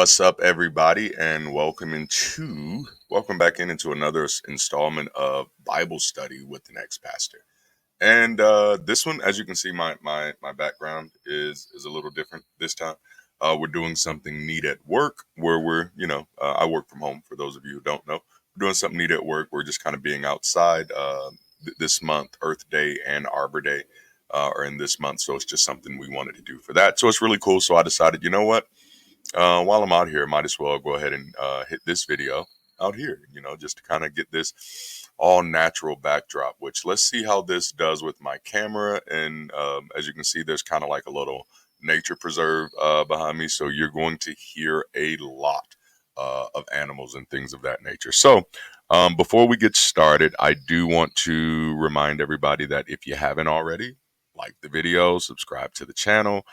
What's up, everybody, and welcome back into another installment of Bible study with the next pastor. And this one, as you can see, my background is a little different this time. We're doing something neat at work where I work from home. For those of you who don't know, we're doing something neat at work. We're just kind of being outside. This month, Earth Day and Arbor Day are in this month, so it's just something we wanted to do for that. So it's really cool. So I decided, you know what? While I'm out here, I might as well go ahead and hit this video out here, just to kind of get this all natural backdrop, which let's see how this does with my camera. And as you can see, there's kind of like a little nature preserve behind me. So you're going to hear a lot of animals and things of that nature. So before we get started, I do want to remind everybody that if you haven't already, like the video, subscribe to the channel.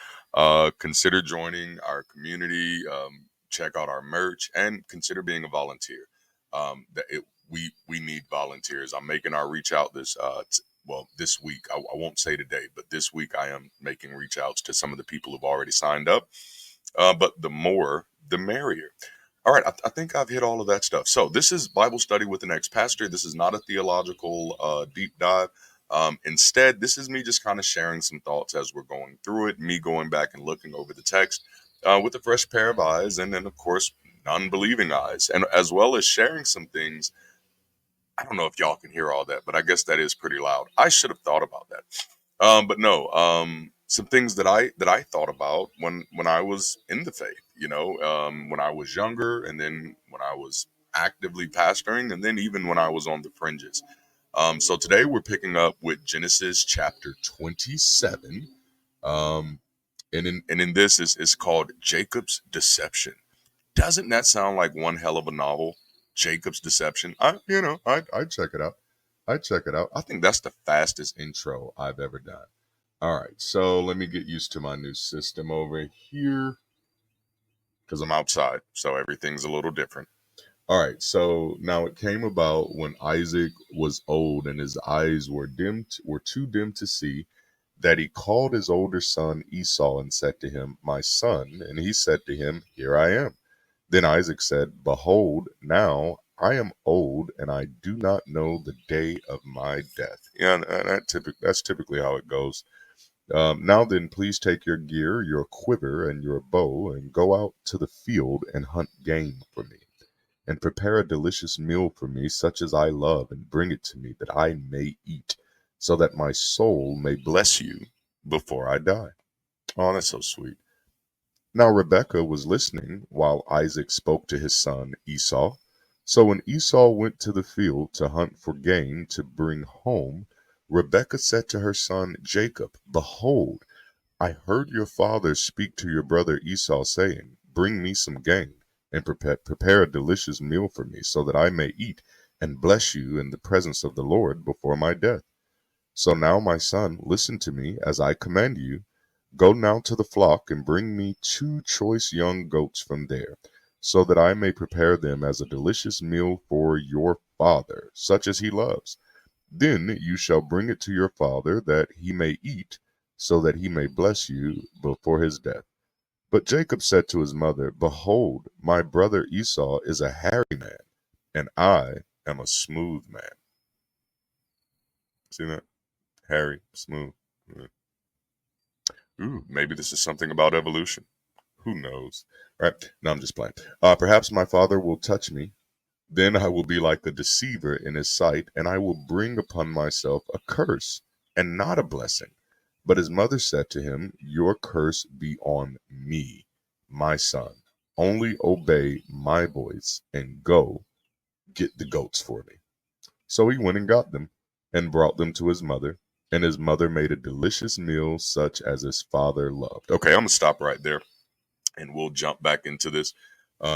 Consider joining our community, check out our merch, and consider being a volunteer. We need volunteers. I'm making our reach out this week. I won't say today, but this week I am making reach outs to some of the people who've already signed up. But the more, the merrier. All right, I think I've hit all of that stuff. So this is Bible study with the next pastor. This is not a theological deep dive. Instead, this is me just kind of sharing some thoughts as we're going through it, me going back and looking over the text with a fresh pair of eyes, and then, of course, non-believing eyes, and as well as sharing some things. I don't know if y'all can hear all that, but I guess that is pretty loud. I should have thought about that. But no, some things that I thought about when I was in the faith, when I was younger, and then when I was actively pastoring, and then even when I was on the fringes. So today we're picking up with Genesis chapter 27. And in this is called Jacob's Deception. Doesn't that sound like one hell of a novel? Jacob's Deception. I'd check it out. I'd check it out. I think that's the fastest intro I've ever done. All right, so let me get used to my new system over here because I'm outside, so everything's a little different. All right, so now it came about when Isaac was old and his eyes were too dim to see, that he called his older son Esau and said to him, "My son," and he said to him, "Here I am." Then Isaac said, "Behold, now I am old and I do not know the day of my death." Yeah, and that's typically how it goes. Now then, please take your gear, your quiver, and your bow, and go out to the field and hunt game for me, and prepare a delicious meal for me, such as I love, and bring it to me, that I may eat, so that my soul may bless you before I die. Oh, that's so sweet. Now Rebekah was listening while Isaac spoke to his son Esau. So when Esau went to the field to hunt for game to bring home, Rebekah said to her son Jacob, "Behold, I heard your father speak to your brother Esau, saying, 'Bring me some game, and prepare a delicious meal for me, so that I may eat and bless you in the presence of the Lord before my death.' So now, my son, listen to me as I command you. Go now to the flock and bring me 2 choice young goats from there, so that I may prepare them as a delicious meal for your father, such as he loves. Then you shall bring it to your father, that he may eat, so that he may bless you before his death." But Jacob said to his mother, "Behold, my brother Esau is a hairy man, and I am a smooth man." See that? Hairy, smooth. Ooh, maybe this is something about evolution. Who knows? All right. No, I'm just playing. Perhaps my father will touch me. Then I will be like a deceiver in his sight, and I will bring upon myself a curse and not a blessing. But his mother said to him, "Your curse be on me, my son. Only obey my voice and go get the goats for me." So he went and got them and brought them to his mother, and his mother made a delicious meal such as his father loved. Okay, I'm going to stop right there, and we'll jump back into this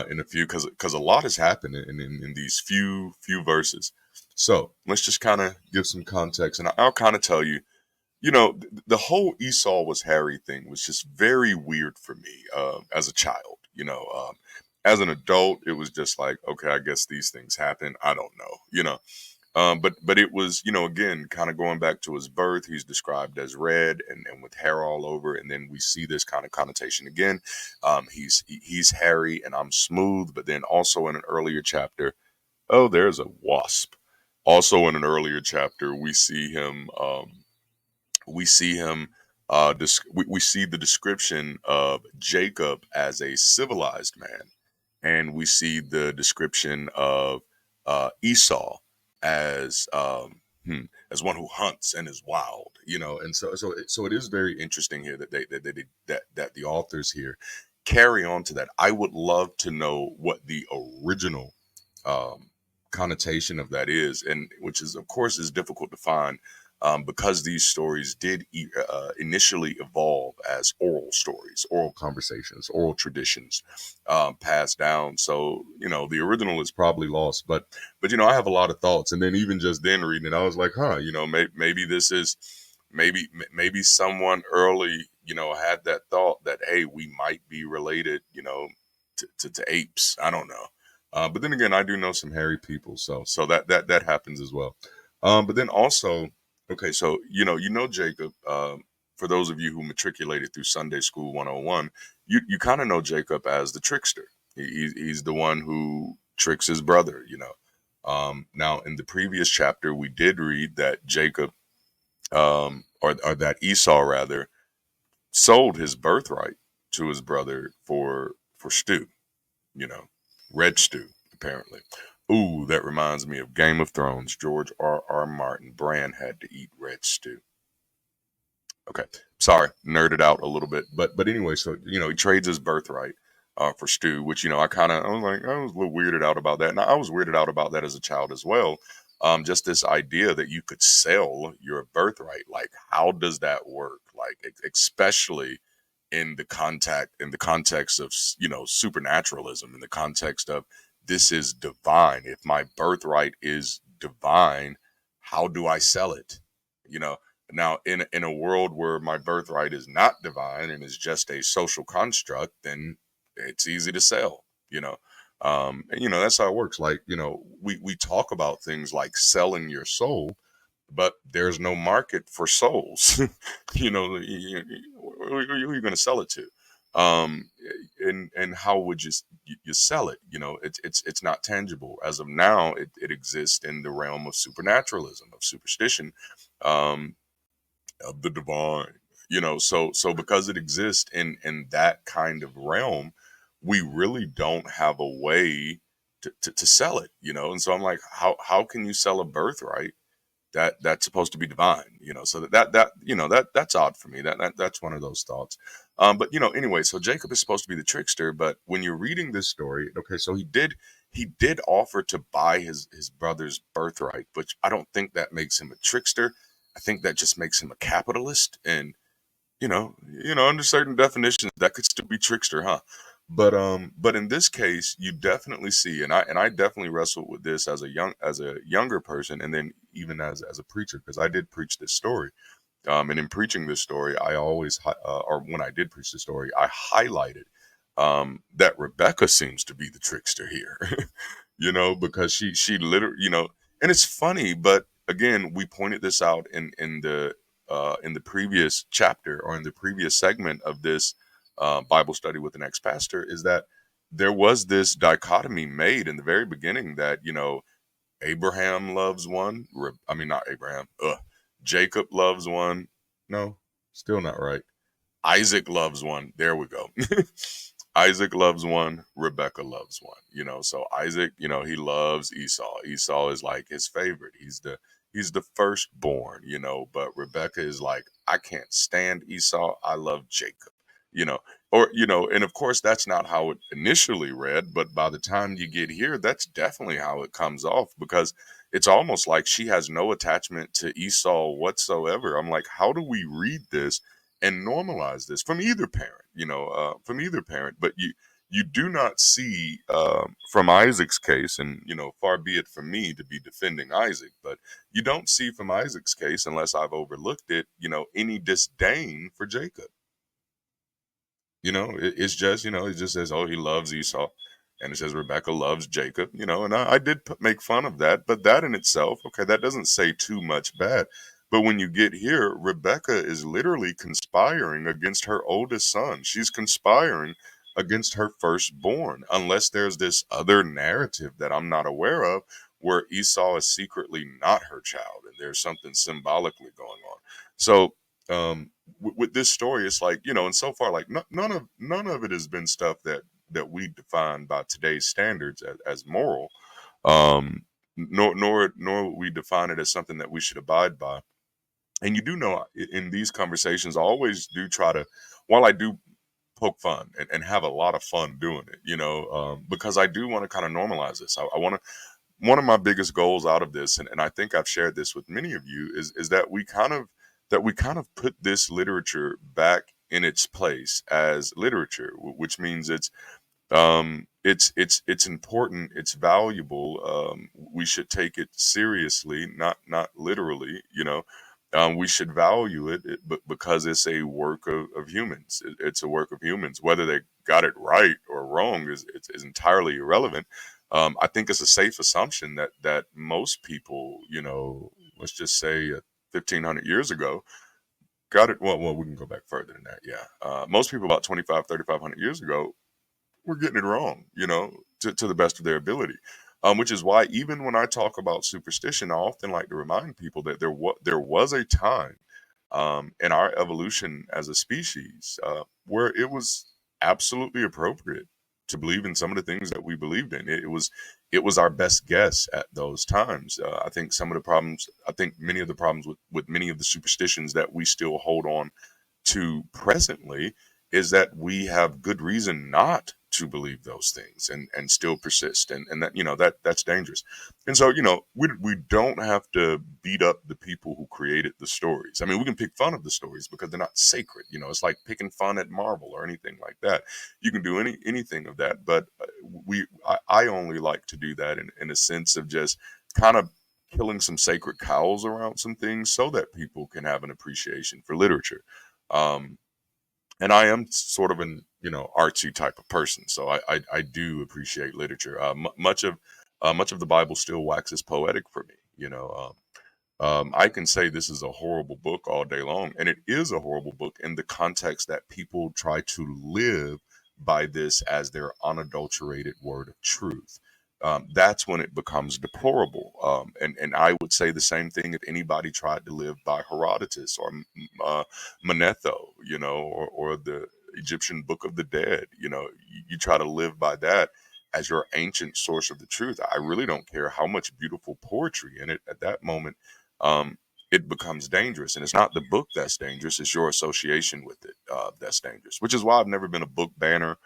in a few, because a lot has happened in these few verses. So let's just kind of give some context, and I'll kind of tell you, the whole Esau was hairy thing was just very weird for me as a child. As an adult, it was just like, okay, I guess these things happen. I don't know. But it was, again, kind of going back to his birth. He's described as red and with hair all over, and then we see this kind of connotation again. He's hairy and I'm smooth, but then also in an earlier chapter, oh, there's a wasp. Also in an earlier chapter, we see him we see the description of Jacob as a civilized man, and we see the description of Esau as as one who hunts and is wild, and so it is very interesting here that that the authors here carry on to that. I would love to know what the original um, connotation of that is, and which is, of course, is difficult to find, because these stories did initially evolve as oral stories, oral conversations, oral traditions, passed down. So the original is probably lost, but I have a lot of thoughts, and then even just then reading it, I was like, huh, maybe this is maybe someone early had that thought that, hey, we might be related, to apes. I don't know. But then again, I do know some hairy people, so that happens as well. But then also, okay, so Jacob. For those of you who matriculated through Sunday School 101, you kind of know Jacob as the trickster. He's the one who tricks his brother. Now in the previous chapter, we did read that Jacob, or that Esau rather, sold his birthright to his brother for stew. You know, red stew, apparently. Ooh, that reminds me of Game of Thrones. George R. Martin. Bran had to eat red stew. Okay, sorry, nerded out a little bit, but anyway, so he trades his birthright for stew, which I was like, I was a little weirded out about that, and I was weirded out about that as a child as well. Just this idea that you could sell your birthright, like how does that work? Like especially in the context of supernaturalism, in the context of this is divine. If my birthright is divine, how do I sell it? You know, now in a world where my birthright is not divine and is just a social construct, then it's easy to sell. And that's how it works. Like we talk about things like selling your soul, but there's no market for souls. Who are you going to sell it to? Um, and how would you sell it? It's not tangible as of now. It exists in the realm of supernaturalism, of superstition, um, of the divine. So because it exists in that kind of realm, we really don't have a way to sell it. And so I'm like, how can you sell a birthright that's supposed to be divine? So that's odd for me. That's one of those thoughts. But anyway, so Jacob is supposed to be the trickster, but when you're reading this story, okay, so he did offer to buy his brother's birthright, which I don't think that makes him a trickster. I think that just makes him a capitalist, and under certain definitions, that could still be trickster, huh? But in this case, you definitely see, and I definitely wrestled with this as a younger person, and then even as a preacher, because I did preach this story. And in preaching this story, I always, or when I did preach the story, I highlighted that Rebecca seems to be the trickster here, because she literally, and it's funny, but again, we pointed this out in the previous chapter, or in the previous segment of this Bible study with the next pastor, is that there was this dichotomy made in the very beginning that Abraham loves one. I mean, not Abraham. Jacob loves one. No, still not right. Isaac loves one. There we go. Isaac loves one. Rebecca loves one. So Isaac, he loves Esau. Esau is like his favorite. He's the firstborn. But Rebecca is like, I can't stand Esau. I love Jacob. You know, and of course that's not how it initially read. But by the time you get here, that's definitely how it comes off, because it's almost like she has no attachment to Esau whatsoever. I'm like, how do we read this and normalize this from either parent, but you do not see, from Isaac's case, and far be it from me to be defending Isaac, but you don't see from Isaac's case, unless I've overlooked it, any disdain for Jacob. It's just, it just says, oh, he loves Esau. and it says Rebecca loves Jacob, and I did make fun of that, but that in itself, okay, that doesn't say too much bad. But when you get here, Rebecca is literally conspiring against her oldest son. She's conspiring against her firstborn, unless there's this other narrative that I'm not aware of where Esau is secretly not her child and there's something symbolically going on. So, with this story, it's like, and so far, like none of it has been stuff that we define by today's standards as moral, nor would we define it as something that we should abide by. And you do know, in these conversations, I always do try to, while I do poke fun and have a lot of fun doing it, because I do want to kind of normalize this. I want to, one of my biggest goals out of this, and I think I've shared this with many of you, is that we kind of put this literature back in its place as literature, which means it's important, it's valuable. We should take it seriously, not literally. We should value it, but because it's a work of humans. It's a work of humans. Whether they got it right or wrong is entirely irrelevant. I think it's a safe assumption that most people, let's just say 1,500 years ago, got it. Well, we can go back further than that. Yeah, most people about 3,500 years ago were getting it wrong, to the best of their ability. Which is why, even when I talk about superstition, I often like to remind people that there was a time, in our evolution as a species, where it was absolutely appropriate to believe in some of the things that we believed in. It was our best guess at those times. I think many of the problems with many of the superstitions that we still hold on to presently is that we have good reason not to believe those things and still persist, and that, that's dangerous. And so, we don't have to beat up the people who created the stories. I mean, we can pick fun of the stories because they're not sacred. It's like picking fun at Marvel or anything like that. You can do anything of that, but I only like to do that in a sense of just kind of killing some sacred cows around some things so that people can have an appreciation for literature. um, and I am sort of an artsy type of person, so I do appreciate literature. Much of the Bible still waxes poetic for me. I can say this is a horrible book all day long, and it is a horrible book in the context that people try to live by this as their unadulterated word of truth. That's when it becomes deplorable. And I would say the same thing if anybody tried to live by Herodotus or Manetho, or the Egyptian Book of the Dead. You try to live by that as your ancient source of the truth. I really don't care how much beautiful poetry in it at that moment. um, it becomes dangerous. And it's not the book that's dangerous, it's your association with it that's dangerous, which is why I've never been a book banner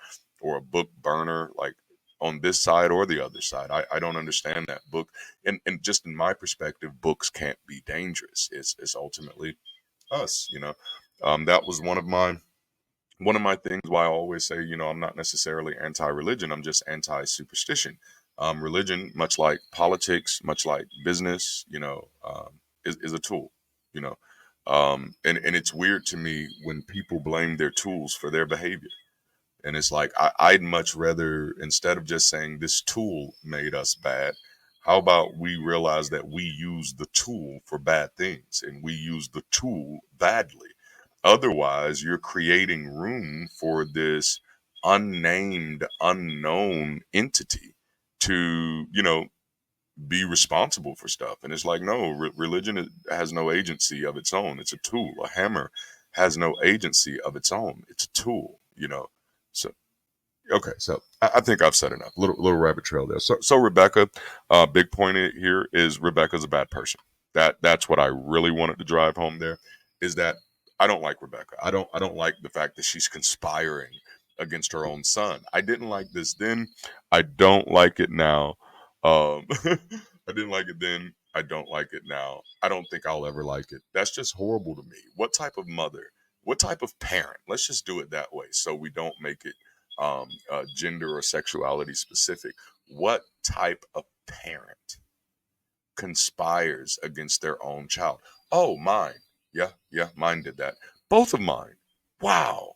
or a book burner, like on this side or the other side. I don't understand that book. And just in my perspective, books can't be dangerous. It's ultimately us. That was one of my things why I always say, I'm not necessarily anti-religion. I'm just anti-superstition. Religion, much like politics, much like business, is a tool. You know, and it's weird to me when people blame their tools for their behavior. And it's like I'd much rather, instead of just saying this tool made us bad, how about we realize that we use the tool for bad things and we use the tool badly. Otherwise, you're creating room for this unnamed, unknown entity to, be responsible for stuff. And it's like, no, religion has no agency of its own. It's a tool. A hammer has no agency of its own. It's a tool. So, okay, so I think I've said enough. Little rabbit trail there. So Rebecca, big point here is Rebecca's a bad person. That's what I really wanted to drive home there, is that I don't like Rebecca. I don't like the fact that she's conspiring against her own son. I didn't like this then. I don't like it now. I didn't like it then. I don't like it now. I don't think I'll ever like it. That's just horrible to me. What type of mother? What type of parent? Let's just do it that way, so we don't make it gender or sexuality specific. What type of parent conspires against their own child? Oh, mine. Yeah, yeah, mine did that. Both of mine. Wow.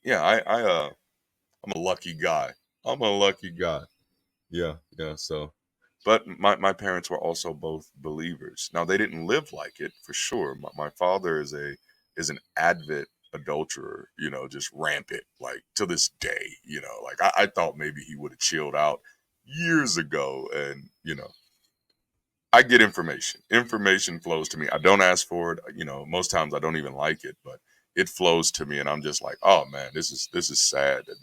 Yeah, I'm a lucky guy. I'm a lucky guy. Yeah, yeah. So, but my parents were also both believers. Now they didn't live like it for sure. My father is an avid adulterer. Just rampant, like to this day. Like I thought maybe he would have chilled out years ago, and I get information. Information flows to me. I don't ask for it. Most times I don't even like it, but it flows to me, and I'm just like, oh man, this is sad that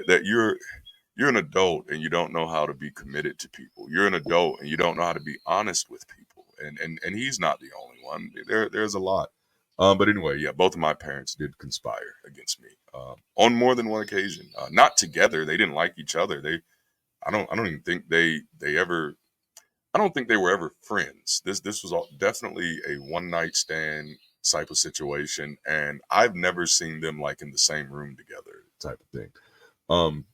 that you're an adult and you don't know how to be committed to people. You're an adult and you don't know how to be honest with people. And he's not the only one. There's a lot. But anyway, yeah, both of my parents did conspire against me on more than one occasion. Not together. They didn't like each other. I don't even think they ever. I don't think they were ever friends. This was definitely a one night stand type of situation, and I've never seen them like in the same room together type of thing. Um,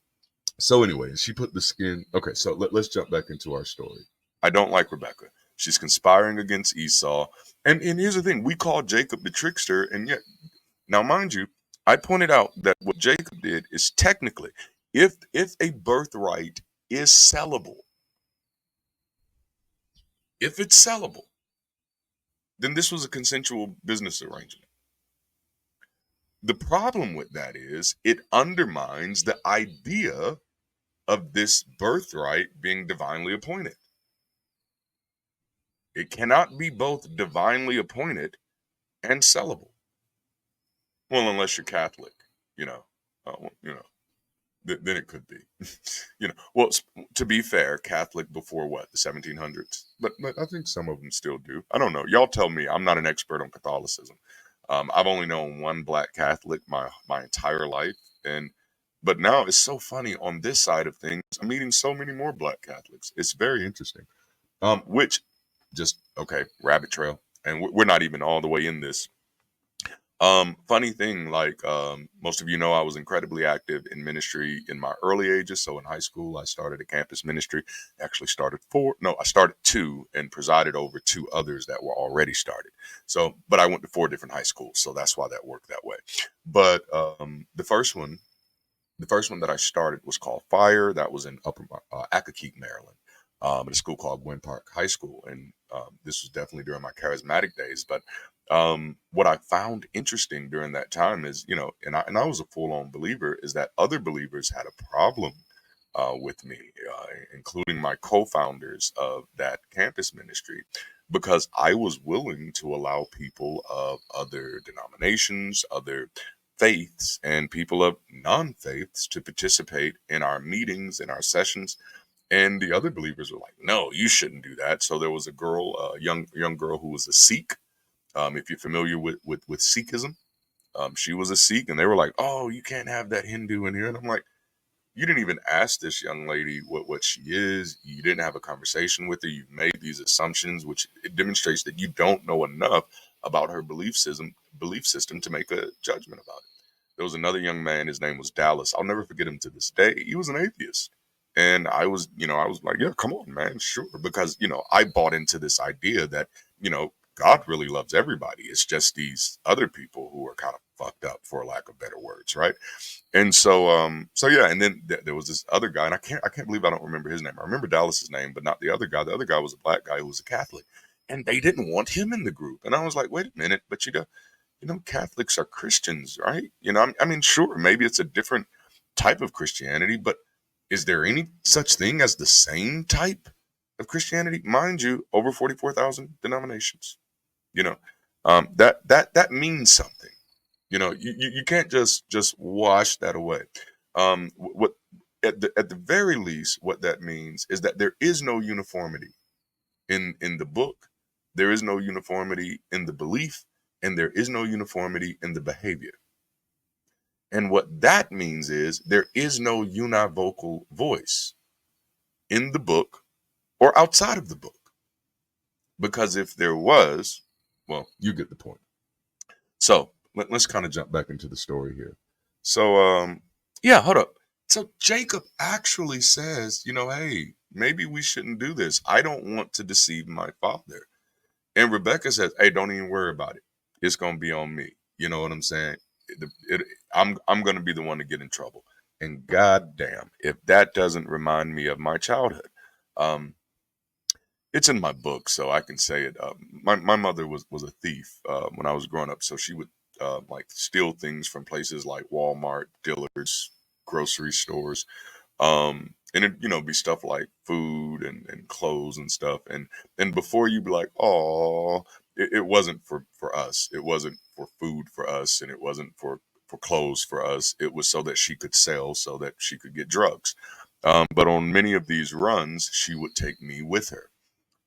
so anyway, she put the skin. Okay, so let's jump back into our story. I don't like Rebecca. She's conspiring against Esau. And here's the thing: we call Jacob the trickster, and yet now, mind you, I pointed out that what Jacob did is technically, if a birthright is sellable, if it's sellable, then this was a consensual business arrangement. The problem with that is it undermines the idea of this birthright being divinely appointed. It cannot be both divinely appointed and sellable. Well, unless you're Catholic, you know, well, then it could be. Well, to be fair, Catholic before what, the 1700s? But I think some of them still do. I don't know. Y'all tell me. I'm not an expert on Catholicism. I've only known one black Catholic my entire life, and but now it's so funny on this side of things. I'm meeting so many more black Catholics. It's very interesting. Which just okay, rabbit trail, and we're not even all the way in this. Funny thing, like most of you know, I was incredibly active in ministry in my early ages. So in high school, I started a campus ministry. Actually, started four. No, I started two and presided over two others that were already started. So, but I went to four different high schools, so that's why that worked that way. But the first one that I started was called Fire. That was in Upper Accokeek, Maryland, at a school called Gwynn Park High School, and this was definitely during my charismatic days. But what I found interesting during that time is, and I was a full-on believer, is that other believers had a problem with me, including my co-founders of that campus ministry, because I was willing to allow people of other denominations, other faiths, and people of non-faiths to participate in our meetings, in our sessions. And the other believers were like, "No, you shouldn't do that." So there was a girl, a young girl who was a Sikh. If you're familiar with Sikhism, she was a Sikh, and they were like, "Oh, you can't have that Hindu in here." And I'm like, you didn't even ask this young lady what she is. You didn't have a conversation with her. You've made these assumptions, which it demonstrates that you don't know enough about her belief system to make a judgment about it. There was another young man. His name was Dallas. I'll never forget him to this day. He was an atheist. And I was like, yeah, come on, man, sure. Because, I bought into this idea that, God really loves everybody. It's just these other people who are kind of fucked up, for lack of better words, right? And so yeah, and then there was this other guy, and I can't believe I don't remember his name. I remember Dallas's name, but not the other guy. The other guy was a black guy who was a Catholic, and they didn't want him in the group. And I was like, wait a minute, but Catholics are Christians, right? I mean, sure, maybe it's a different type of Christianity, but is there any such thing as the same type of Christianity? Mind you, over 44,000 denominations. You know, that means something. You can't just wash that away. What at the very least, what that means is that there is no uniformity in the book. There is no uniformity in the belief, and there is no uniformity in the behavior. And what that means is there is no univocal voice in the book or outside of the book. Because if there was, well, you get the point. So let's kind of jump back into the story here. So yeah, hold up. So Jacob actually says, hey, maybe we shouldn't do this. I don't want to deceive my father. And Rebecca says, hey, don't even worry about it. It's gonna be on me. You know what I'm saying? It, I'm gonna be the one to get in trouble. And goddamn, if that doesn't remind me of my childhood. Um, it's in my book, so I can say it. My mother was a thief when I was growing up, so she would like steal things from places like Walmart, Dillard's, grocery stores, and it be stuff like food and clothes and stuff. And before you be like, oh, it wasn't for us. It wasn't for food for us, and it wasn't for clothes for us. It was so that she could sell, so that she could get drugs. But on many of these runs, she would take me with her,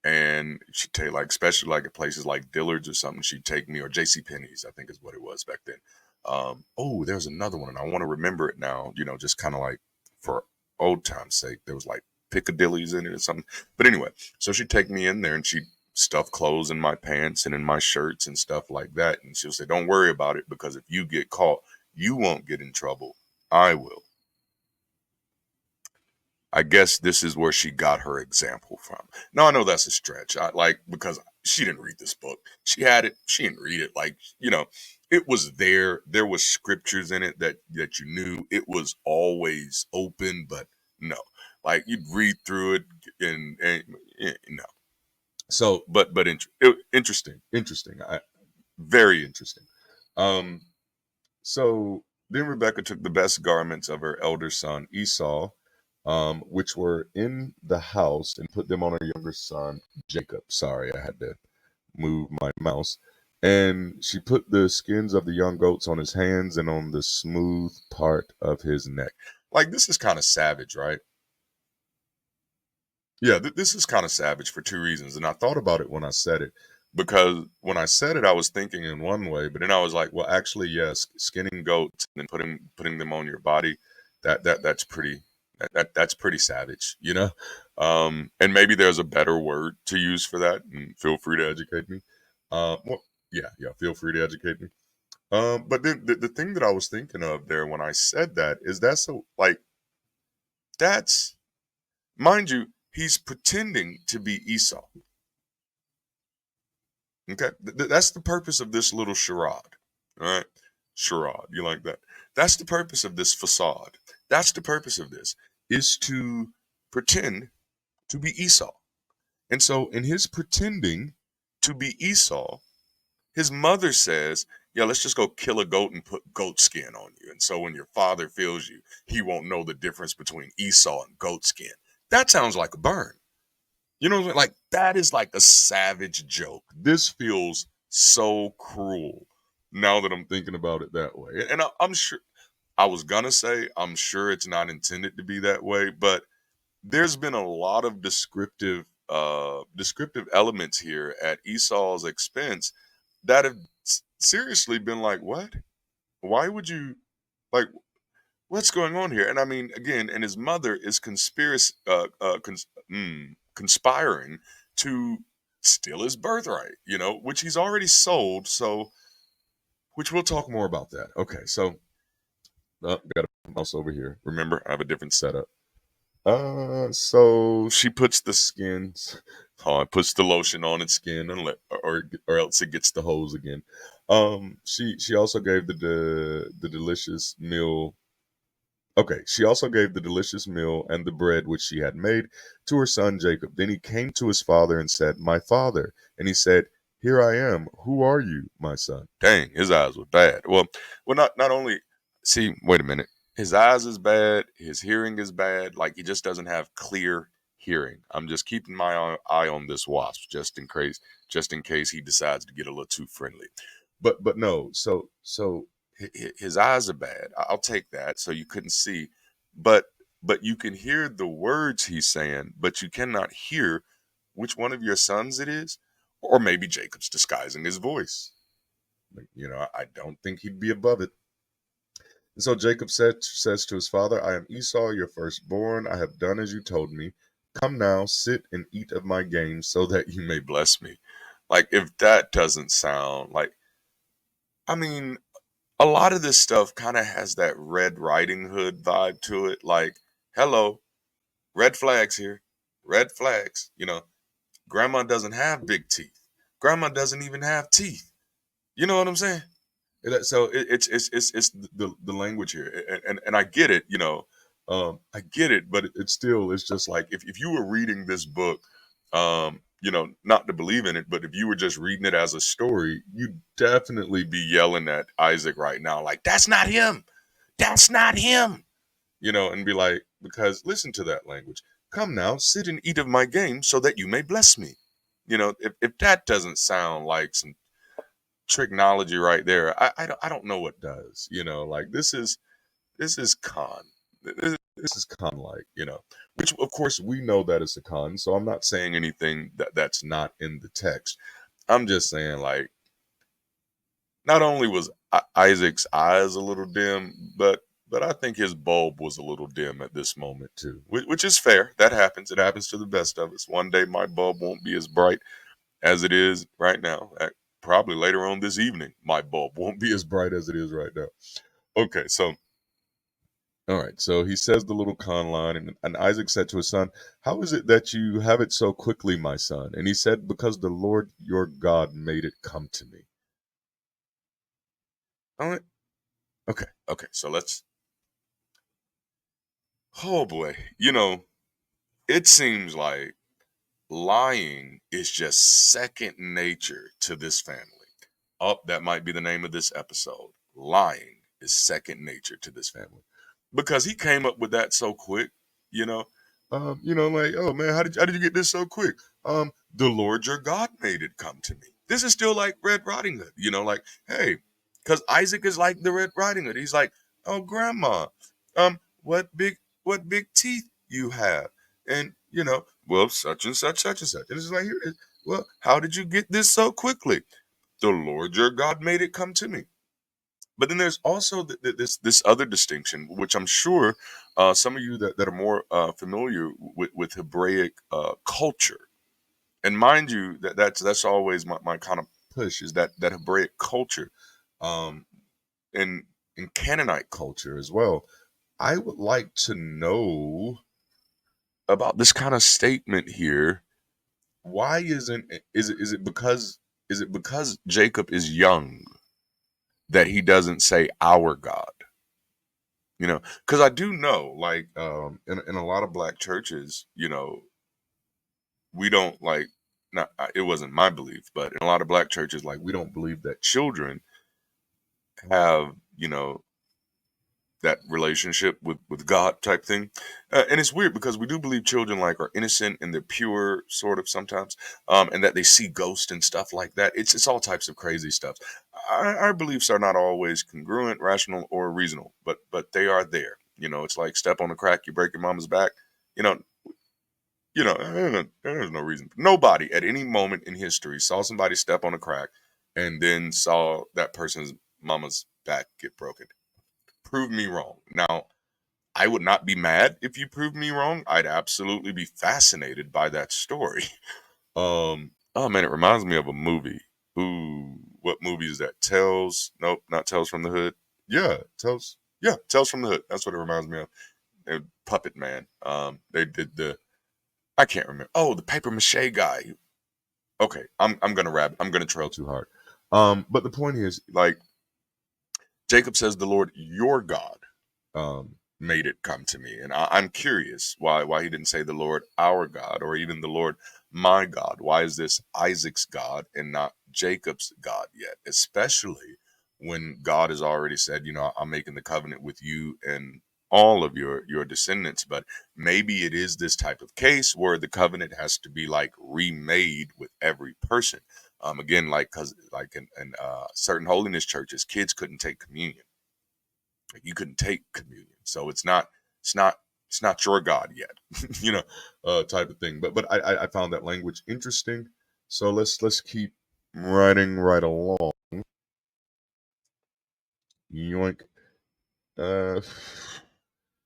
and she'd take, like, especially like at places like Dillard's or something, she'd take me, or JC Penney's, I think is what it was back then. Oh, there's another one, and I want to remember it now, just kind of like for old time's sake. There was like Piccadilly's in it or something. But anyway, so she'd take me in there and she'd stuff clothes in my pants and in my shirts and stuff like that. And she'll say, don't worry about it, because if you get caught, you won't get in trouble. I will. I guess this is where she got her example from. Now I know that's a stretch. Because she didn't read this book. She had it. She didn't read it. It was there. There was scriptures in it that you knew. It was always open, but no, like you'd read through it and no. So, interesting. Very interesting. Um, so then Rebekah took the best garments of her elder son Esau, which were in the house, and put them on her younger son Jacob. Sorry, I had to move my mouse. And she put the skins of the young goats on his hands and on the smooth part of his neck. Like, this is kind of savage, right? Yeah, this is kind of savage for two reasons. And I thought about it when I said it, because when I said it, I was thinking in one way, but then I was like, well, actually, yes, skinning goats and then putting them on your body, that's pretty that's pretty savage, you know. And maybe there's a better word to use for that, and feel free to educate me. Well, yeah, feel free to educate me. But then the thing that I was thinking of there when I said that is that's, mind you, he's pretending to be Esau. Okay, that's the purpose of this little charade. All right, charade. You like that? That's the purpose of this facade. That's the purpose of this, is to pretend to be Esau. And so, in his pretending to be Esau, his mother says, "Yeah, let's just go kill a goat and put goat skin on you. And so when your father feels you, he won't know the difference between Esau and goat skin." That sounds like a burn. You know what I mean? Like, that is like a savage joke. This feels so cruel now that I'm thinking about it that way. And I'm sure, I was gonna say, I'm sure it's not intended to be that way, but there's been a lot of descriptive elements here at Esau's expense that have seriously been like, what? Why would you, like, what's going on here? And I mean, again, and his mother is conspiring to steal his birthright, which he's already sold. So, which we'll talk more about that. Okay, so got a mouse over here. Remember, I have a different setup. So she puts the skins, puts the lotion on its skin, and or else it gets the hose again. She also gave the delicious meal. Okay, she also gave the delicious meal and the bread which she had made to her son Jacob. Then he came to his father and said, "My father." And he said, "Here I am. Who are you, my son?" Dang, his eyes were bad. Well, not only, see, wait a minute. His eyes is bad, his hearing is bad, like he just doesn't have clear hearing. I'm just keeping my eye on this wasp just in case he decides to get a little too friendly. But no, so his eyes are bad. I'll take that. So you couldn't see, but you can hear the words he's saying, but you cannot hear which one of your sons it is, or maybe Jacob's disguising his voice. I don't think he'd be above it. And so Jacob says to his father, "I am Esau, your firstborn. I have done as you told me. Come now, sit and eat of my game, so that you may bless me." Like, if that doesn't sound like, I mean, a lot of this stuff kind of has that Red Riding Hood vibe to it. Like, hello, red flags here, red flags. Grandma doesn't have big teeth. Grandma doesn't even have teeth. You know what I'm saying? So it's the language here, and I get it, I get it, but it's still, it's just like if you were reading this book, not to believe in it, but if you were just reading it as a story, you'd definitely be yelling at Isaac right now, like, that's not him, that's not him, and be like, because listen to that language. Come now, sit and eat of my game so that you may bless me. If that doesn't sound like some technology right there, I don't know what does. Like this is con. This is con like, which of course we know that it's a con. So I'm not saying anything that's not in the text. I'm just saying, like, not only was Isaac's eyes a little dim, but I think his bulb was a little dim at this moment too, which is fair. That happens. It happens to the best of us. One day my bulb won't be as bright as it is right now. Probably later on this evening, my bulb won't be as bright as it is right now. Okay, so all right, so he says the little con line, and Isaac said to his son, "How is it that you have it so quickly, my son?" And he said, "Because the Lord your God made it come to me." All right, okay, so let's. Oh boy, it seems like lying is just second nature to this family. Oh, that might be the name of this episode. Lying is second nature to this family. Because he came up with that so quick, you know. Like, oh man, how did you get this so quick? The Lord your God made it come to me. This is still like Red Riding Hood, like, hey, because Isaac is like the Red Riding Hood. He's like, oh grandma, what big teeth you have. And well, such and such, such and such. And it's like, here it is. Well, how did you get this so quickly? The Lord your God made it come to me. But then there's also this other distinction, which I'm sure some of you that are more familiar with Hebraic culture, and mind you, that's always my kind of push, is that Hebraic culture, um, in Canaanite culture as well. I would like to know about this kind of statement here. Why isn't is it because Jacob is young that he doesn't say our God? Because I do know, like, in a lot of black churches, we don't like, not, it wasn't my belief, but in a lot of black churches, like, we don't believe that children have, that relationship with God type thing. And it's weird because we do believe children, like, are innocent and they're pure, sort of, sometimes, and that they see ghosts and stuff like that. It's all types of crazy stuff. Our beliefs are not always congruent, rational, or reasonable, but they are there. It's like step on a crack, you break your mama's back. You know, there's no reason. Nobody at any moment in history saw somebody step on a crack and then saw that person's mama's back get broken. Prove me wrong. Now, I would not be mad if you proved me wrong. I'd absolutely be fascinated by that story. Oh man, it reminds me of a movie. Ooh, what movie is that? Tales? Nope, not Tales from the Hood. Yeah, Tales. Yeah, Tales from the Hood. That's what it reminds me of. Puppet Man. They did I can't remember. Oh, the paper mache guy. Okay, I'm gonna rap. I'm gonna trail too hard. But the point is, like, Jacob says, the Lord your God made it come to me. And I'm curious why he didn't say the Lord our God, or even the Lord my God. Why is this Isaac's God and not Jacob's God yet? Especially when God has already said, I'm making the covenant with you and all of your descendants. But maybe it is this type of case where the covenant has to be, like, remade with every person. Again, like, because, like, in certain holiness churches, kids couldn't take communion. Like, you couldn't take communion, so it's not your God yet, type of thing. But I found that language interesting. So let's keep writing right along. Yoink. Uh,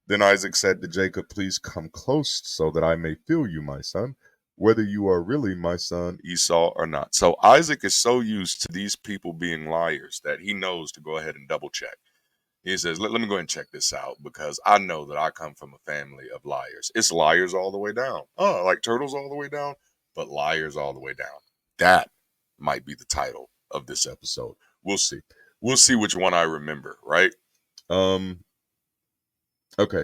then Isaac said to Jacob, "Please come close so that I may feel you, my son, whether you are really my son Esau or not." So Isaac is so used to these people being liars that he knows to go ahead and double check. He says, let me go ahead and check this out, because I know that I come from a family of liars. It's liars all the way down. Oh, like turtles all the way down, but liars all the way down. That might be the title of this episode. We'll see. we'll see which one I remember, right? Um, okay.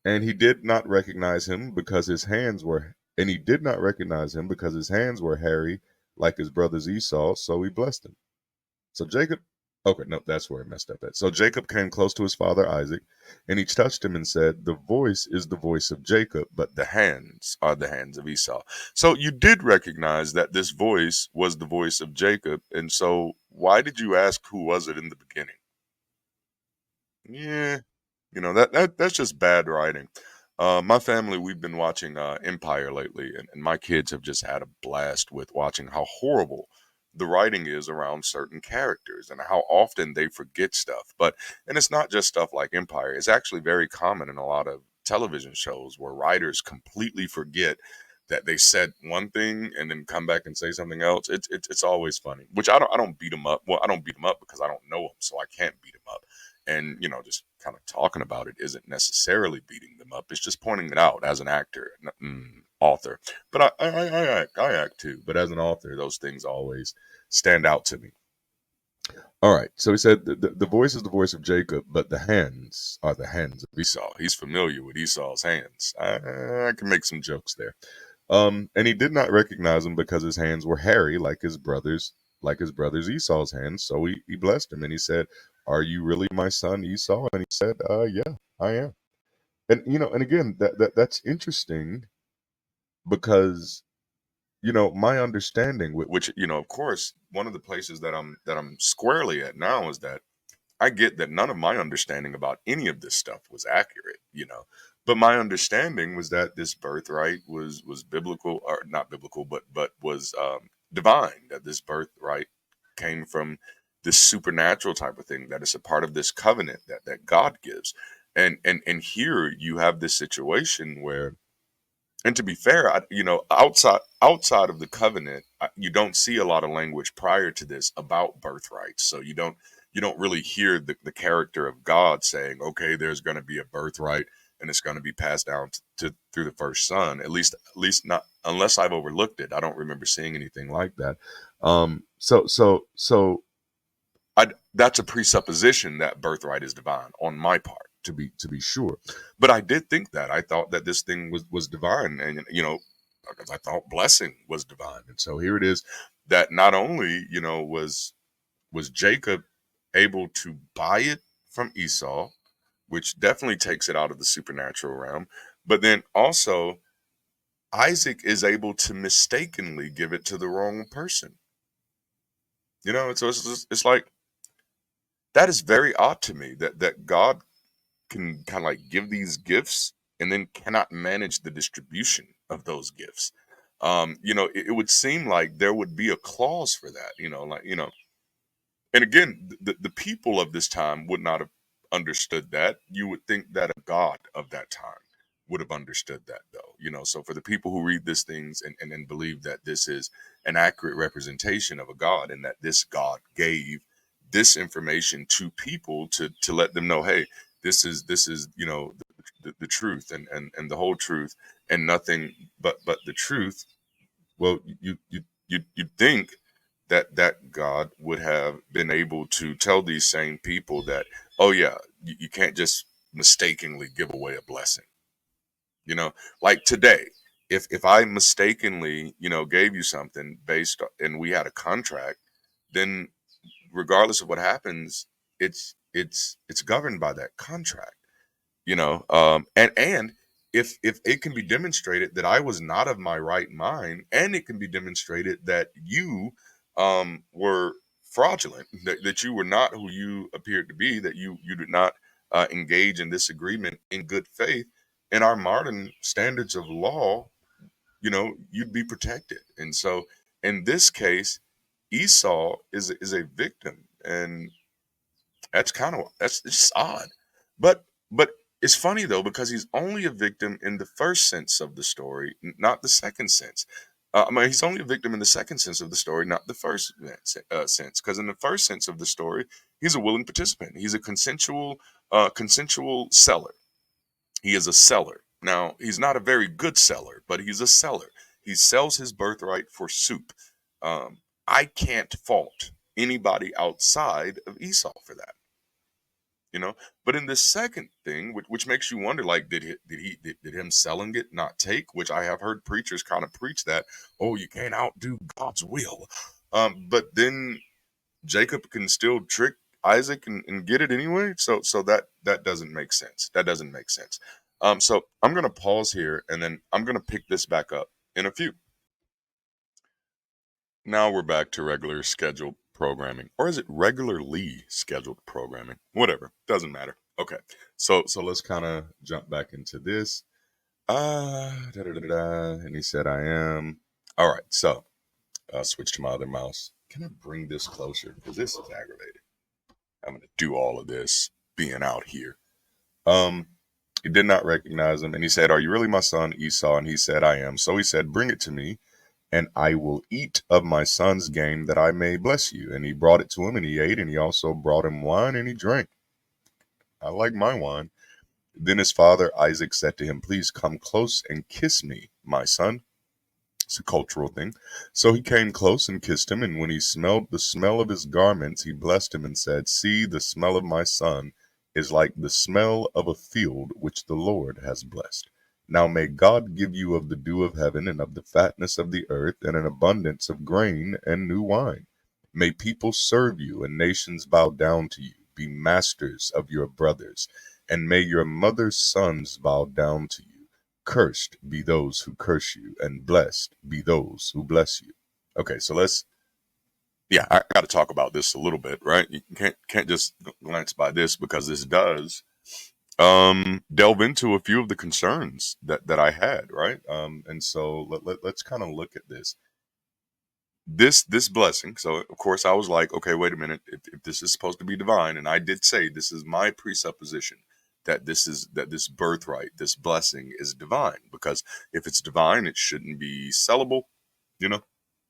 And he did not recognize him because his hands were, and he did not recognize him because his hands were hairy like his brother's Esau, so he blessed him. So Jacob, okay, no, that's where I messed up at. So Jacob came close to his father Isaac, and he touched him and said, "The voice is the voice of Jacob, but the hands are the hands of Esau." So you did recognize that this voice was the voice of Jacob, and so why did you ask who was it in the beginning? Yeah, that's just bad writing. My family, we've been watching Empire lately, and my kids have just had a blast with watching how horrible the writing is around certain characters and how often they forget stuff. And it's not just stuff like Empire. It's actually very common in a lot of television shows where writers completely forget that they said one thing and then come back and say something else. It's always funny. Which I don't beat them up. Well, I don't beat them up because I don't know them, so I can't beat them up. And just kind of talking about it isn't necessarily beating them up. It's just pointing it out as an actor, author. But I act too. But as an author, those things always stand out to me. All right. So he said the voice is the voice of Jacob, but the hands are the hands of Esau. He's familiar with Esau's hands. I can make some jokes there. And he did not recognize him because his hands were hairy like his brother's Esau's hands. So he blessed him and he said, "Are you really my son Esau?" And he said, "Yeah, I am." And and again, that's interesting because my understanding, which of course, one of the places that I'm squarely at now is that I get that none of my understanding about any of this stuff was accurate. But my understanding was that this birthright was biblical, or not biblical, but was divine. That this birthright came from this supernatural type of thing. That it's a part of this covenant that God gives. And here you have this situation where, and to be fair, outside of the covenant, you don't see a lot of language prior to this about birthrights. So you don't really hear the character of God saying, "Okay, there's going to be a birthright, and it's going to be passed down to through the first son." At least not unless I've overlooked it. I don't remember seeing anything like that. So that's a presupposition that birthright is divine on my part, to be sure. But I did think that. I thought that this thing was divine, and because I thought blessing was divine. And so here it is that not only was Jacob able to buy it from Esau, which definitely takes it out of the supernatural realm, but then also Isaac is able to mistakenly give it to the wrong person. So it's like, that is very odd to me that God can kind of like give these gifts and then cannot manage the distribution of those gifts. It would seem like there would be a clause for that. And again, the people of this time would not have understood that. You would think that a God of that time would have understood that, though. So for the people who read these things and believe that this is an accurate representation of a God and that this God gave this information to people to let them know, hey, this is the truth and the whole truth and nothing but the truth. Well, you'd think that God would have been able to tell these same people that, oh yeah, you can't just mistakenly give away a blessing. Like today, if I mistakenly gave you something and we had a contract, then regardless of what happens, it's governed by that contract. And if it can be demonstrated that I was not of my right mind, and it can be demonstrated that you were fraudulent, that you were not who you appeared to be, that you did not engage in this agreement in good faith, in our modern standards of law, you'd be protected. And so in this case, Esau is a victim, and that's just odd. But it's funny though, because he's only a victim in the first sense of the story, not the second sense. I mean, he's only a victim in the second sense of the story, not the first sense. Because in the first sense of the story, he's a willing participant. He's a consensual seller. He is a seller. Now, he's not a very good seller, but he's a seller. He sells his birthright for soup. I can't fault. anybody outside of Esau for that. You know, but in the second thing, which makes you wonder, like, did him selling it not take? Which I have heard preachers kind of preach that, oh, you can't outdo God's will. But then Jacob can still trick Isaac and get it anyway. So that doesn't make sense. That doesn't make sense. So I'm gonna pause here and then I'm gonna pick this back up in a few. Now we're back to regular scheduled programming. Or is it regularly scheduled programming? Whatever. Doesn't matter. Okay. So let's kind of jump back into this. Da, da, da, da, da. And he said I am. All right. So I'll switch to my other mouse. Can I bring this closer? Because this is aggravating. I'm gonna do all of this being out here. Um he did not recognize him, and he said, "Are you really my son Esau?" And he said, "I am." So he said, "Bring it to me, and I will eat of my son's game that I may bless you." And he brought it to him, and he ate, and he also brought him wine, and he drank. I like my wine. Then his father Isaac said to him, "Please come close and kiss me, my son." It's a cultural thing. So he came close and kissed him, and when he smelled the smell of his garments, he blessed him and said, "See, the smell of my son is like the smell of a field which the Lord has blessed. Now may God give you of the dew of heaven and of the fatness of the earth and an abundance of grain and new wine. May people serve you and nations bow down to you. Be masters of your brothers, and may your mother's sons bow down to you. Cursed be those who curse you, and blessed be those who bless you." Okay, so yeah, I got to talk about this a little bit, right? You can't just glance by this because this does delve into a few of the concerns that I had, right? And so let's kind of look at this blessing. So of course I was like, okay, wait a minute, if this is supposed to be divine, and I did say this is my presupposition that this birthright, this blessing is divine, because if it's divine, it shouldn't be sellable, you know.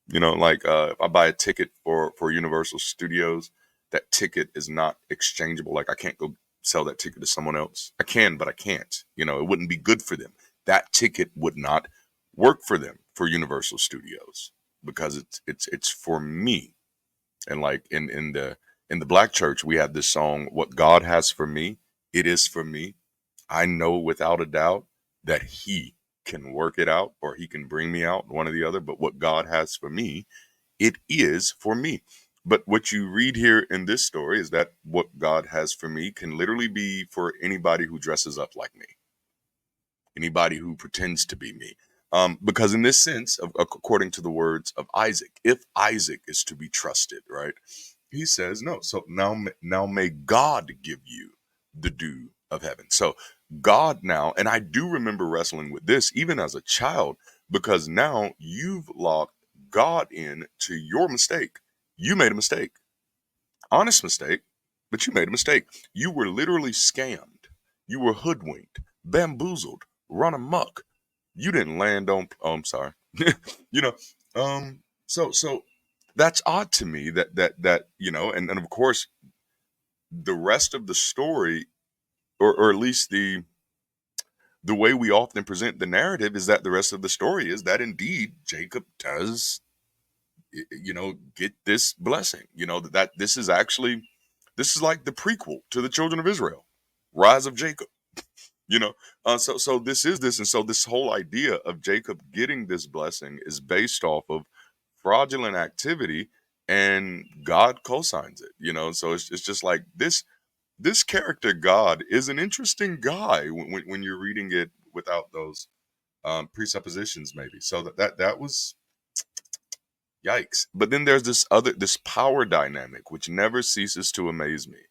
Like if I buy a ticket for Universal Studios, that ticket is not exchangeable. Like I can't go sell that ticket to someone else. I can, but I can't. It wouldn't be good for them. That ticket would not work for them for Universal Studios because it's for me. And like in the black church, we have this song, "What God has for me, it is for me. I know without a doubt that He can work it out, or He can bring me out, one or the other. But what God has for me, it is for me." But what you read here in this story is that what God has for me can literally be for anybody who dresses up like me, anybody who pretends to be me. Because in this sense, according to the words of Isaac, if Isaac is to be trusted, right? He says no. So now may God give you the dew of heaven. So God now, and I do remember wrestling with this even as a child, because now you've locked God in to your mistake. You made a mistake, honest mistake, but you made a mistake. You were literally scammed. You were hoodwinked, bamboozled, run amok. You didn't land on. Oh, I'm sorry. you know. So that's odd to me that and of course the rest of the story, or at least the way we often present the narrative, is that the rest of the story is that indeed Jacob does get this blessing. That this is like the prequel to the children of Israel, Rise of Jacob. So this is this, and so this whole idea of Jacob getting this blessing is based off of fraudulent activity, and God co-signs it. So it's just like this character God is an interesting guy when you're reading it without those presuppositions, maybe. So that was yikes. But then there's this power dynamic which never ceases to amaze me,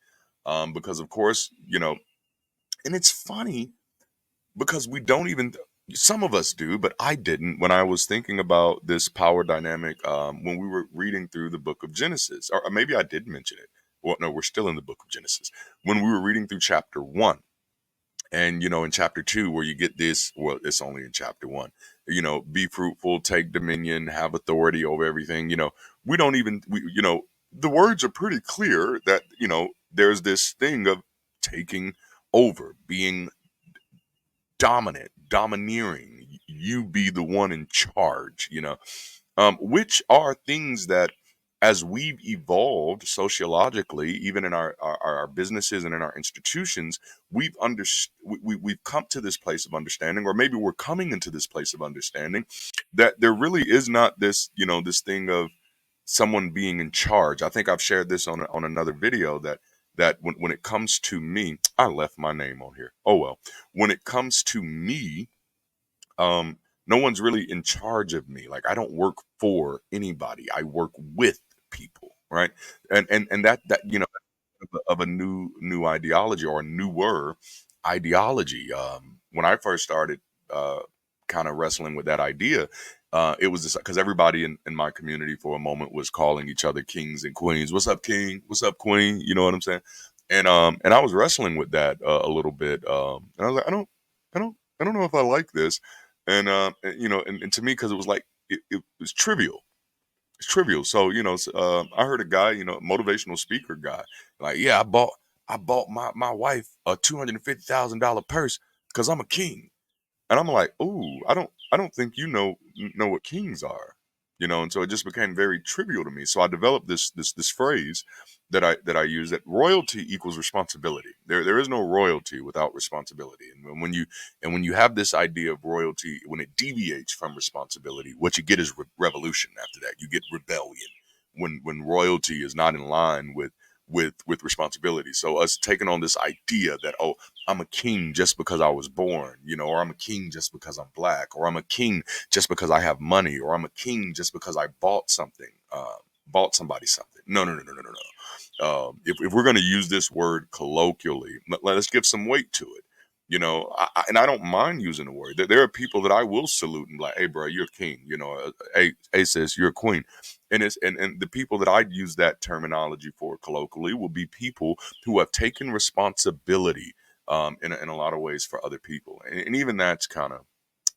because of course and it's funny because we don't even, some of us do, but I didn't when I was thinking about this power dynamic, when we were reading through the book of Genesis, or maybe I did mention it. Well, no, we're still in the book of Genesis when we were reading through chapter 1. And in chapter 2, where you get this, well, it's only in chapter 1, be fruitful, take dominion, have authority over everything. We don't even, the words are pretty clear that there's this thing of taking over, being dominant, domineering. You be the one in charge, which are things that as we've evolved sociologically, even in our businesses and in our institutions, we've come to this place of understanding, or maybe we're coming into this place of understanding, that there really is not this, this thing of someone being in charge. I think I've shared this on another video, that when it comes to me, I left my name on here. Oh well. When it comes to me, um, no one's really in charge of me. Like, I don't work for anybody. I work with people, right? And that of a new ideology, or a newer ideology. When I first started kind of wrestling with that idea, it was just because everybody in my community for a moment was calling each other kings and queens. What's up, king? What's up, queen? You know what I'm saying? And I was wrestling with that a little bit. And I was like, I don't know if I like this. And to me, because it was like it was trivial. It's trivial. So, I heard a guy, motivational speaker guy, like, yeah, I bought my wife a $250,000 purse because I'm a king. And I'm like, ooh, I don't think you know what kings are, and so it just became very trivial to me. So I developed this phrase that I use, that royalty equals responsibility. There is no royalty without responsibility. And when you have this idea of royalty, when it deviates from responsibility, what you get is revolution. After that, you get rebellion. When royalty is not in line with responsibility. So us taking on this idea that, oh, I'm a king just because I was born, or I'm a king just because I'm black, or I'm a king just because I have money, or I'm a king just because I bought something, bought somebody something. No, no, no, no, no, no, no. If we're going to use this word colloquially, let's give some weight to it. And I don't mind using the word. There are people that I will salute and be like, hey, bro, you're a king. Hey, sis, you're a queen. And the people that I'd use that terminology for colloquially will be people who have taken responsibility in a lot of ways for other people. And even that's kind of,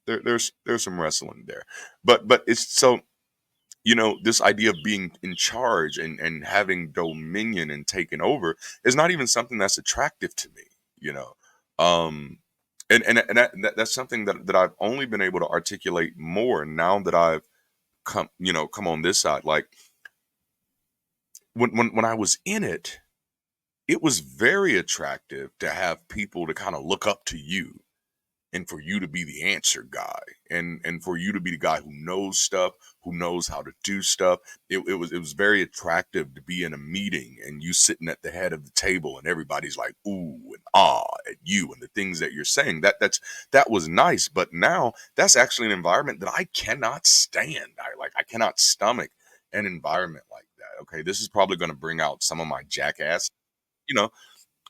there's some wrestling there. But it's so, this idea of being in charge and having dominion and taking over is not even something that's attractive to me, you know. Um, and that's something that I've only been able to articulate more now that I've come on this side. Like, when I was in it, it was very attractive to have people to kind of look up to you, and for you to be the answer guy, and for you to be the guy who knows stuff, who knows how to do stuff. It was very attractive to be in a meeting and you sitting at the head of the table, and everybody's like ooh and ah at you and the things that you're saying. That was nice. But now that's actually an environment that I cannot stand. I cannot stomach an environment like that. Okay, this is probably going to bring out some of my jackass. you know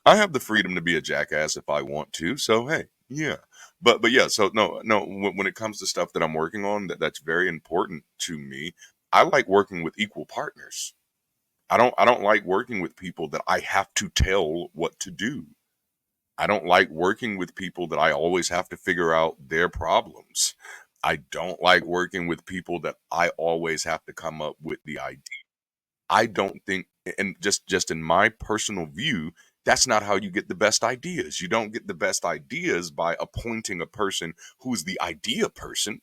I have the freedom to be a jackass if I want to. So hey, yeah. But yeah. So no, no. When it comes to stuff that I'm working on, that's very important to me. I like working with equal partners. I don't like working with people that I have to tell what to do. I don't like working with people that I always have to figure out their problems. I don't like working with people that I always have to come up with the idea. I don't think, and just in my personal view, that's not how you get the best ideas. You don't get the best ideas by appointing a person who's the idea person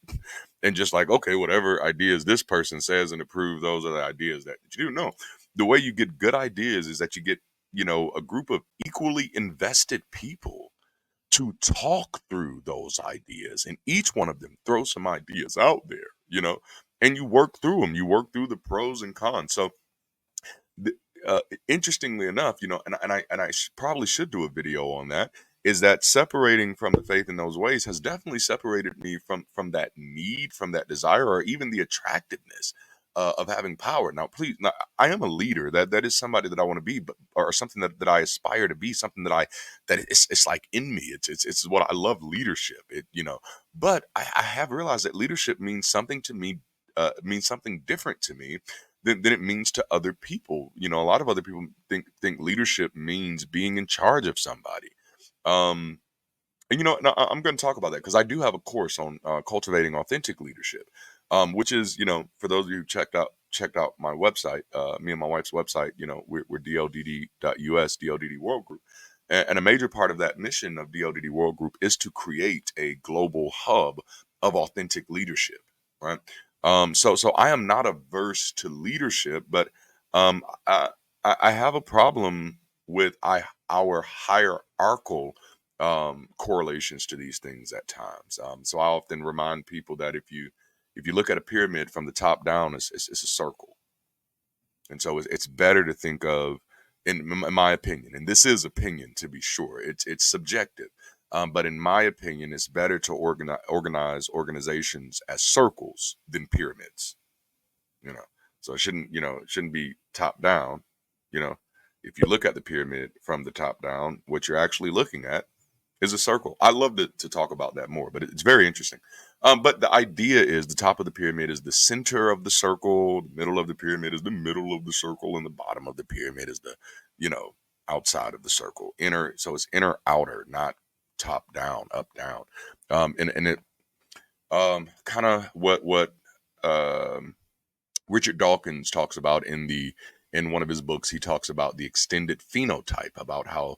and just like, okay, whatever ideas this person says and approve, those are the ideas that you do. No, the way you get good ideas is that you get, a group of equally invested people to talk through those ideas, and each one of them throw some ideas out there, and you work through them. You work through the pros and cons. So th- interestingly enough, and I probably should do a video on that. Is that separating from the faith in those ways has definitely separated me from that need, from that desire, or even the attractiveness of having power. Now, please, now, I am a leader. That is somebody that I want to be, but or something that I aspire to be. Something that it's like in me. It's what I love. Leadership. But I have realized that leadership means something to me. Means something different to me than it means to other people. A lot of other people think leadership means being in charge of somebody. Um, and I'm going to talk about that because I do have a course on cultivating authentic leadership, which is, for those of you who checked out my website, me and my wife's website. We're DLDD.us, DLDD World Group. And a major part of that mission of DLDD World Group is to create a global hub of authentic leadership, right? So I am not averse to leadership, but I I have a problem with our hierarchical correlations to these things at times. So I often remind people that if you look at a pyramid from the top down, it's a circle, and so it's better to think of, in my opinion, and this is opinion to be sure, it's subjective. But in my opinion, it's better to organize organizations as circles than pyramids. You know, so it shouldn't be top down. You know, if you look at the pyramid from the top down, what you're actually looking at is a circle. I love to talk about that more, but it's very interesting. But the idea is the top of the pyramid is the center of the circle, the middle of the pyramid is the middle of the circle, and the bottom of the pyramid is the, you know, outside of the circle. Inner, so it's inner outer, not top down, up down. And it kind of what um Richard Dawkins talks about in one of his books. He talks about the extended phenotype, about how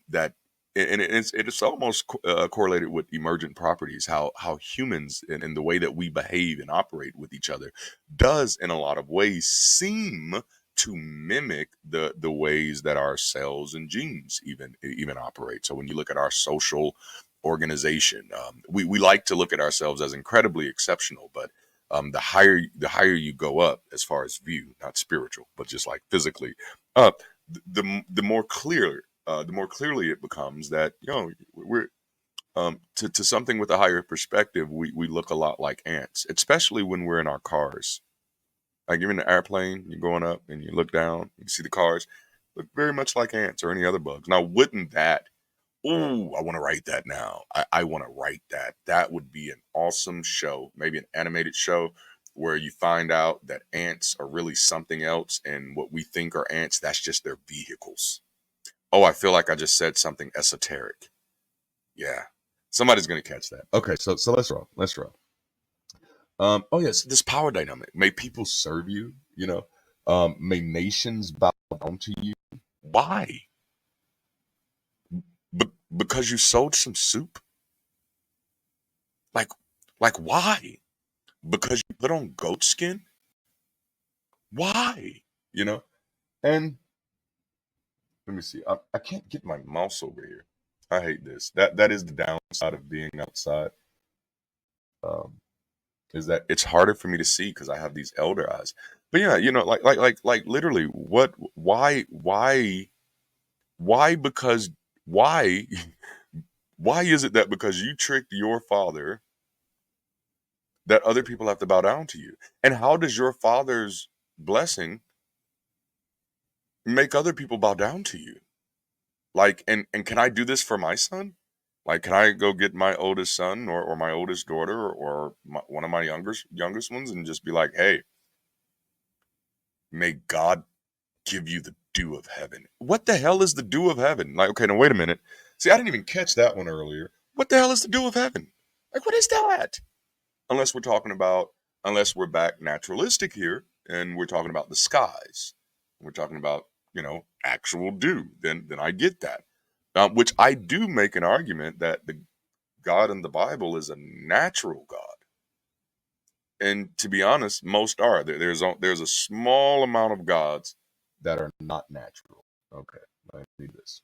that and it's almost correlated with emergent properties, how humans and the way that we behave and operate with each other does in a lot of ways seem to mimic the ways that our cells and genes even operate. So when you look at our social organization, we like to look at ourselves as incredibly exceptional, but the higher you go up as far as view, not spiritual, but just like physically up, the more clear, the more clearly it becomes that, we're to something with a higher perspective. We look a lot like ants, especially when we're in our cars. Like you're in the airplane, you're going up, and you look down, you see the cars look very much like ants or any other bugs. Now, wouldn't that Oh, I want to write that now. I want to write that. That would be an awesome show, maybe an animated show where you find out that ants are really something else, and what we think are ants, that's just their vehicles. Oh, I feel like I just said something esoteric. Yeah. Somebody's gonna catch that. Okay, so let's roll. Let's roll. Oh yes, this power dynamic. May people serve you, may nations bow down to you. Why? Because you sold some soup? Like why? Because you put on goat skin? Why? You know? And let me see. I can't get my mouse over here. I hate this. That is the downside of being outside. Um, is that it's harder for me to see because I have these elder eyes. But yeah, like literally, what? Why? Because why? Why is it that because you tricked your father that other people have to bow down to you? And how does your father's blessing make other people bow down to you? Like, and can I do this for my son? Like, can I go get my oldest son or my oldest daughter or one of my youngest ones and just be like, hey, may God give you the dew of heaven. What the hell is the dew of heaven? Like, okay, now wait a minute. See, I didn't even catch that one earlier. What the hell is the dew of heaven? Like, what is that? Unless we're talking about, unless we're back naturalistic here and we're talking about the skies, we're talking about, actual dew, then I get that. Which I do make an argument that the God in the Bible is a natural God. And to be honest, most are. There's a small amount of gods that are not natural. Okay, I need this.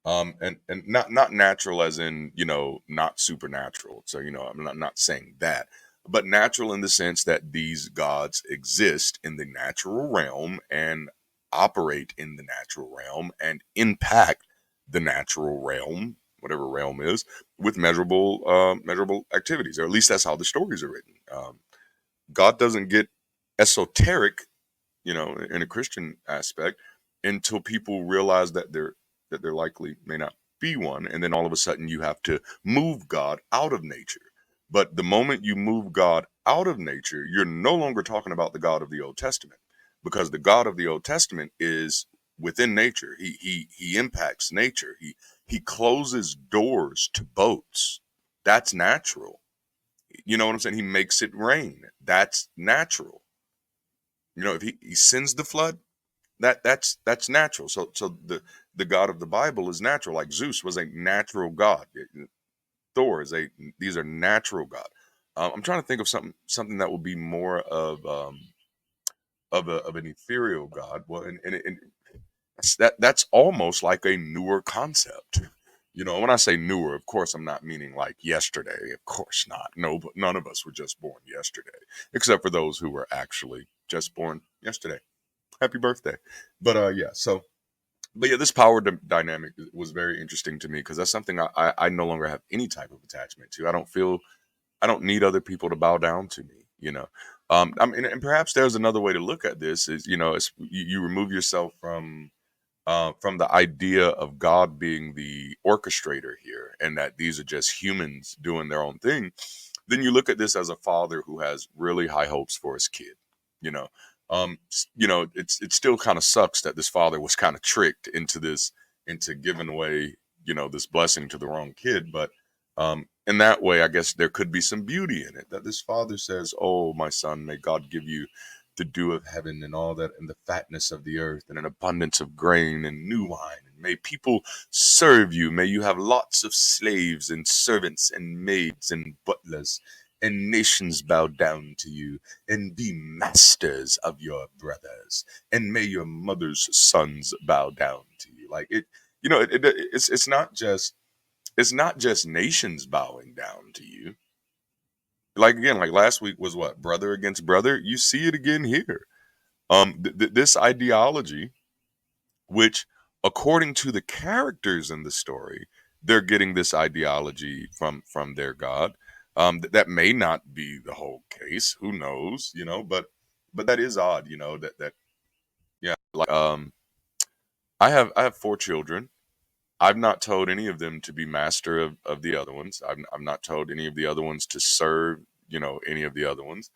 And not natural as in, not supernatural. So, I'm not saying that, but natural in the sense that these gods exist in the natural realm and operate in the natural realm and impact the natural realm, whatever realm is, with measurable activities, or at least that's how the stories are written. God doesn't get esoteric, in a Christian aspect, until people realize that there likely may not be one, and then all of a sudden you have to move God out of nature. But the moment you move God out of nature, you're no longer talking about the God of the Old Testament, because the God of the Old Testament is within nature. He impacts nature. He closes doors to boats. That's natural. You know what I'm saying? He makes it rain. That's natural. If he sends the flood, that's natural. So the God of the Bible is natural. Like Zeus was a natural God. Thor is a these are natural God. I'm trying to think of something that will be more of of an ethereal God. Well, and that's almost like a newer concept. When I say newer, of course, I'm not meaning like yesterday. Of course not. No, but none of us were just born yesterday, except for those who were actually just born yesterday. Happy birthday! But yeah, so but yeah, this power dynamic was very interesting to me because that's something I no longer have any type of attachment to. I don't need other people to bow down to me. I mean, and perhaps there's another way to look at this is you remove yourself from the idea of God being the orchestrator here, and that these are just humans doing their own thing. Then you look at this as a father who has really high hopes for his kid. You know, it still kind of sucks that this father was kind of tricked into giving away this blessing to the wrong kid, but in that way, I guess there could be some beauty in it that this father says, "Oh, my son, may God give you the dew of heaven and all that, and the fatness of the earth, and an abundance of grain and new wine. And may people serve you. May you have lots of slaves and servants and maids and butlers, and nations bow down to you, and be masters of your brothers. And may your mother's sons bow down to you." Like it's not just nations bowing down to you. Like again, like last week was what, brother against brother. You see it again here. This ideology, which according to the characters in the story, they're getting this ideology from their god. That may not be the whole case. Who knows? But that is odd. That yeah. Like I have 4 children. I've not told any of them to be master of the other ones. I've not told any of the other ones to serve, any of the other ones.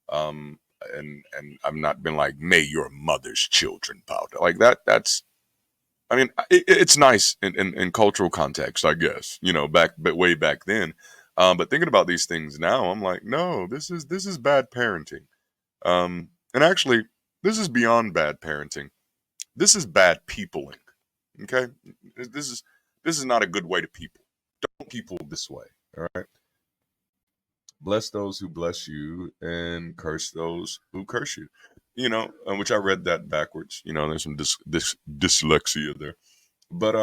Um, and I've not been like, may your mother's children bow down. Like that. I mean, it's nice in cultural context, I guess, but way back then. But thinking about these things now, I'm like, no, this is bad parenting. And actually, this is beyond bad parenting. This is bad peopling. Okay, this is this is not a good way to people. Don't people this way. All right. Bless those who bless you, and curse those who curse you. Which I read that backwards. There's some dyslexia there, but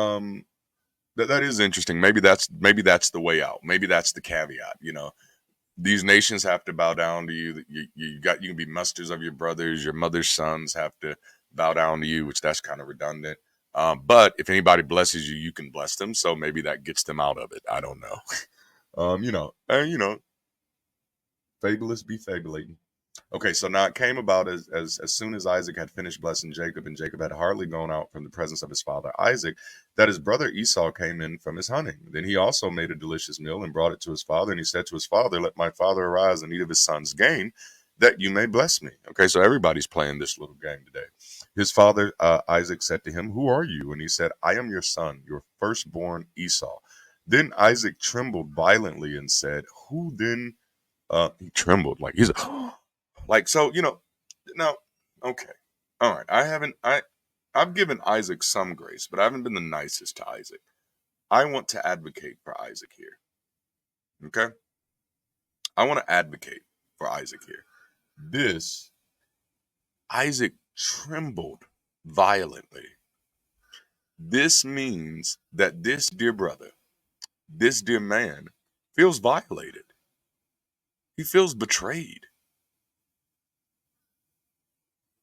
that is interesting. Maybe that's the way out. Maybe that's the caveat. These nations have to bow down to you. You can be masters of your brothers. Your mother's sons have to bow down to you, which that's kind of redundant. But if anybody blesses you, you can bless them. So maybe that gets them out of it. I don't know. Fabulous be fabulating. Okay, so now it came about as soon as Isaac had finished blessing Jacob, and Jacob had hardly gone out from the presence of his father Isaac, that his brother Esau came in from his hunting. Then he also made a delicious meal and brought it to his father, and he said to his father, "Let my father arise and eat of his son's game, that you may bless me." Okay, so everybody's playing this little game today. His father Isaac said to him, "Who are you?" And he said, "I am your son, your firstborn Esau." Then Isaac trembled violently and said, "Who then?" He trembled like he's like, so now. Okay, all right. I've given Isaac some grace, but I haven't been the nicest to Isaac. I want to advocate for Isaac here. Okay, I want to advocate for Isaac here. This Isaac trembled violently. This means that this dear brother, this dear man, feels violated. He feels betrayed.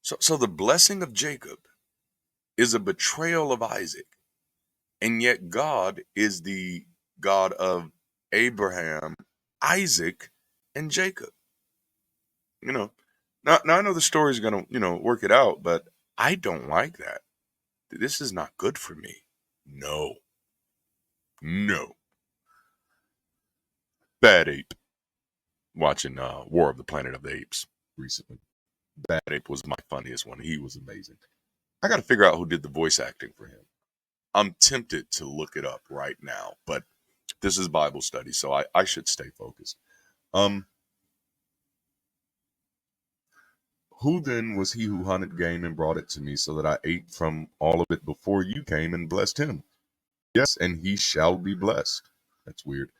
So the blessing of Jacob is a betrayal of Isaac. And yet God is the God of Abraham, Isaac, and Jacob. Now I know the story's gonna, work it out, but I don't like that. This is not good for me. No. No. Bad Ape. Watching War of the Planet of the Apes recently. Bad Ape was my funniest one. He was amazing. I gotta figure out who did the voice acting for him. I'm tempted to look it up right now, but this is Bible study, so I should stay focused. Who then was he who hunted game and brought it to me, so that I ate from all of it before you came and blessed him? Yes, and he shall be blessed. That's weird.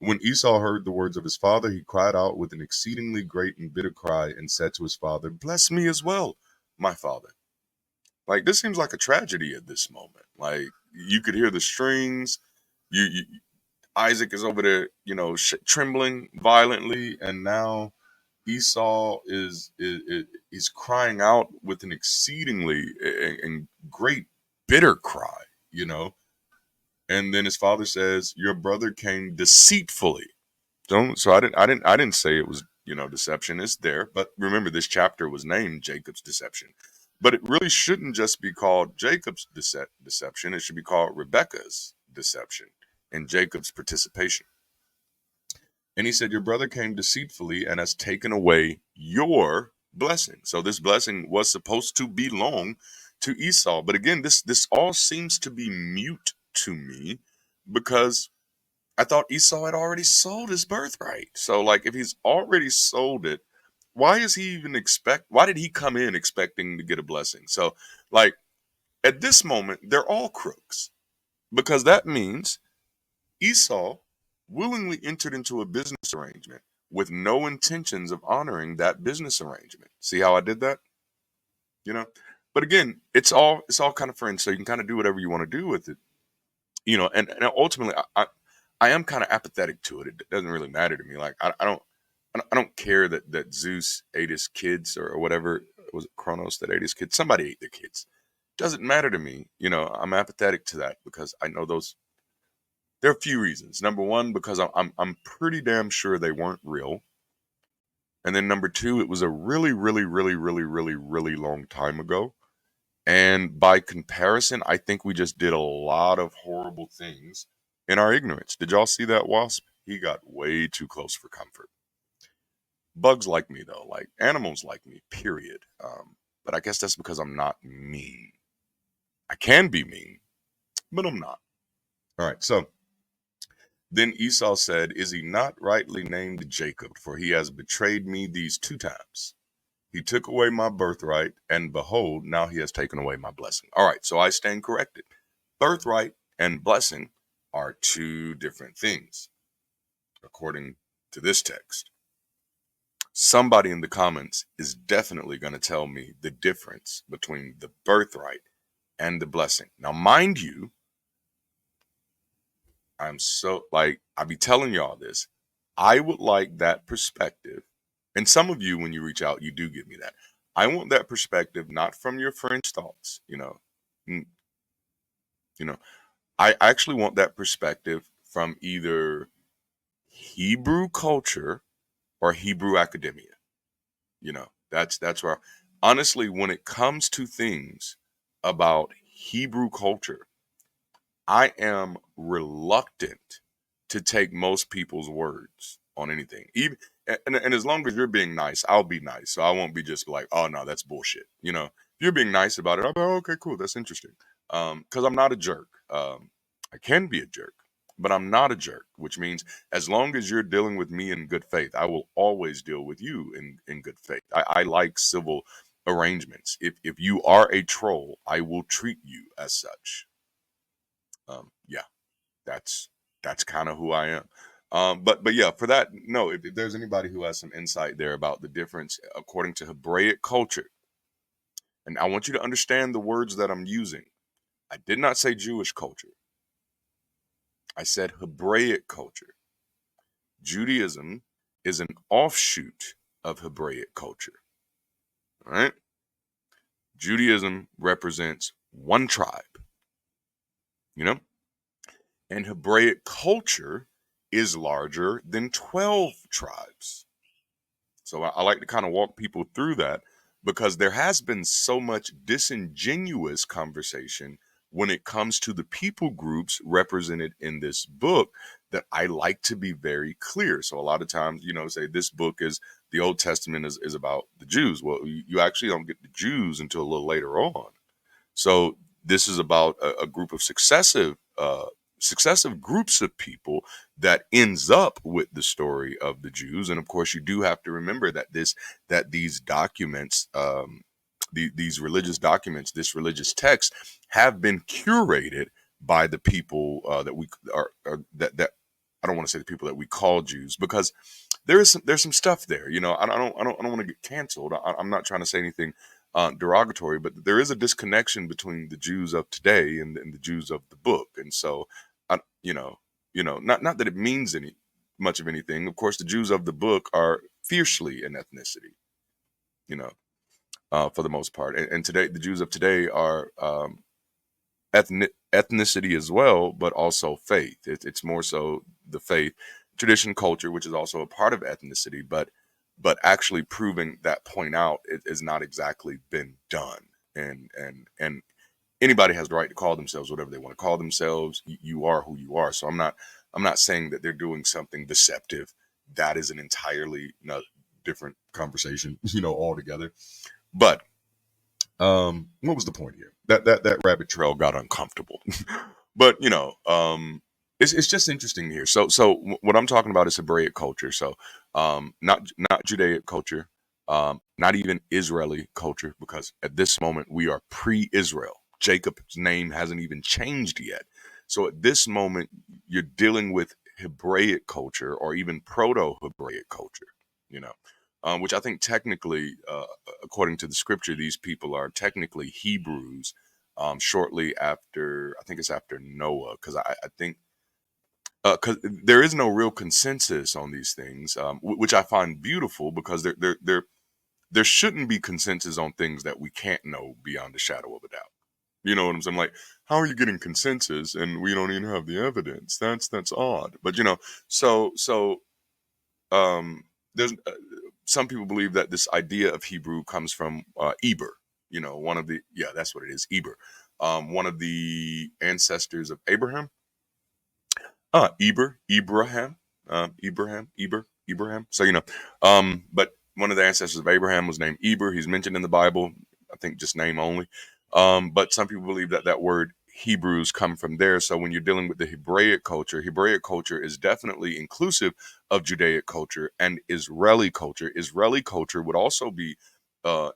When Esau heard the words of his father, he cried out with an exceedingly great and bitter cry and said to his father, "Bless me as well." my father. Like, this seems like a tragedy at this moment. Like, you could hear the strings. You Isaac is over there, trembling violently, and now Esau is crying out with an exceedingly and great bitter cry, you know. And then his father says, "Your brother came deceitfully." So I didn't say it was, deception. It's there, but remember, this chapter was named Jacob's deception. But it really shouldn't just be called Jacob's deception. It should be called Rebecca's deception and Jacob's participation. And he said, "Your brother came deceitfully and has taken away your blessing." So this blessing was supposed to belong to Esau. But again, this all seems to be mute to me, because I thought Esau had already sold his birthright. So, like, if he's already sold it, why did he come in expecting to get a blessing? So, like, at this moment, they're all crooks, because that means Esau willingly entered into a business arrangement with no intentions of honoring that business arrangement. See how I did that? You know? But again, it's all kind of friends, so you can kind of do whatever you want to do with it. And ultimately, I am kind of apathetic to it. It doesn't really matter to me. Like, I don't care that Zeus ate his kids, or whatever. Was it Kronos that ate his kids? Somebody ate their kids. Doesn't matter to me. I'm apathetic to that, because I know those. There are a few reasons. Number one, because I'm pretty damn sure they weren't real. And then number two, it was a really, really, really, really, really, really long time ago. And by comparison, I think we just did a lot of horrible things in our ignorance. Did y'all see that wasp? He got way too close for comfort. Bugs like me, though. Like, animals like me, period. But I guess that's because I'm not mean. I can be mean, but I'm not. All right, so then Esau said, "Is he not rightly named Jacob? For he has betrayed me these 2 times. He took away my birthright, and behold, now he has taken away my blessing." All right, so I stand corrected. Birthright and blessing are two different things, according to this text. Somebody in the comments is definitely going to tell me the difference between the birthright and the blessing. Now, mind you, I be telling y'all this. I would like that perspective. And some of you, when you reach out, you do give me that. I want that perspective, not from your French thoughts, Mm, you know. I actually want that perspective from either Hebrew culture or Hebrew academia. That's where, honestly, when it comes to things about Hebrew culture, I am reluctant to take most people's words on anything. Even and as long as you're being nice, I'll be nice. So I won't be just like, "Oh no, that's bullshit." If you're being nice about it, I'll be like, "Okay, cool, that's interesting." Because I'm not a jerk. I can be a jerk, but I'm not a jerk, which means as long as you're dealing with me in good faith, I will always deal with you in good faith. I like civil arrangements. If you are a troll, I will treat you as such. Yeah, that's kind of who I am. But yeah, for that, no. If there's anybody who has some insight there about the difference according to Hebraic culture, and I want you to understand the words that I'm using. I did not say Jewish culture. I said Hebraic culture. Judaism is an offshoot of Hebraic culture. All right. Judaism represents one tribe, you know, and Hebraic culture is larger than 12 tribes. So I like to kind of walk people through that, because there has been so much disingenuous conversation when it comes to the people groups represented in this book, that I like to be very clear. So a lot of times, say this book is the Old Testament is about the Jews. Well, you actually don't get the Jews until a little later on. So this is about a group of successive groups of people that ends up with the story of the Jews. And of course, you do have to remember that these documents, these religious documents, this religious text, have been curated by the people that we are that I don't want to say the people that we call Jews, because there's some stuff there. I don't want to get canceled. I'm not trying to say anything derogatory, but there is a disconnection between the Jews of today and the Jews of the book. And so, I, not that it means any much of anything. Of course, the Jews of the book are fiercely in ethnicity, you know, for the most part. And today, the Jews of today are ethnicity as well, but also faith. It's more so the faith, tradition, culture, which is also a part of ethnicity, but actually proving that point out it has not exactly been done. And anybody has the right to call themselves whatever they want to call themselves. You are who you are. So I'm not saying that they're doing something deceptive. That is an entirely different conversation, altogether. But what was the point here? That rabbit trail got uncomfortable. But it's just interesting here. So what I'm talking about is Hebraic culture. So not Judaic culture, not even Israeli culture, because at this moment we are pre-Israel. Jacob's name hasn't even changed yet. So at this moment you're dealing with Hebraic culture or even proto-Hebraic culture, which I think technically, according to the scripture, these people are technically Hebrews. Shortly after, I think it's after Noah, because I think because there is no real consensus on these things, which I find beautiful, because there shouldn't be consensus on things that we can't know beyond a shadow of a doubt. You know what I'm saying? Like, how are you getting consensus and we don't even have the evidence? That's odd. But so there's some people believe that this idea of Hebrew comes from Eber. One of the that's what it is, Eber. One of the ancestors of Abraham. Ibrahim. So but one of the ancestors of Abraham was named Eber. He's mentioned in the Bible, I think just name only. But some people believe that that word Hebrews come from there. So when you're dealing with the Hebraic culture is definitely inclusive of Judaic culture and Israeli culture. Israeli culture would also be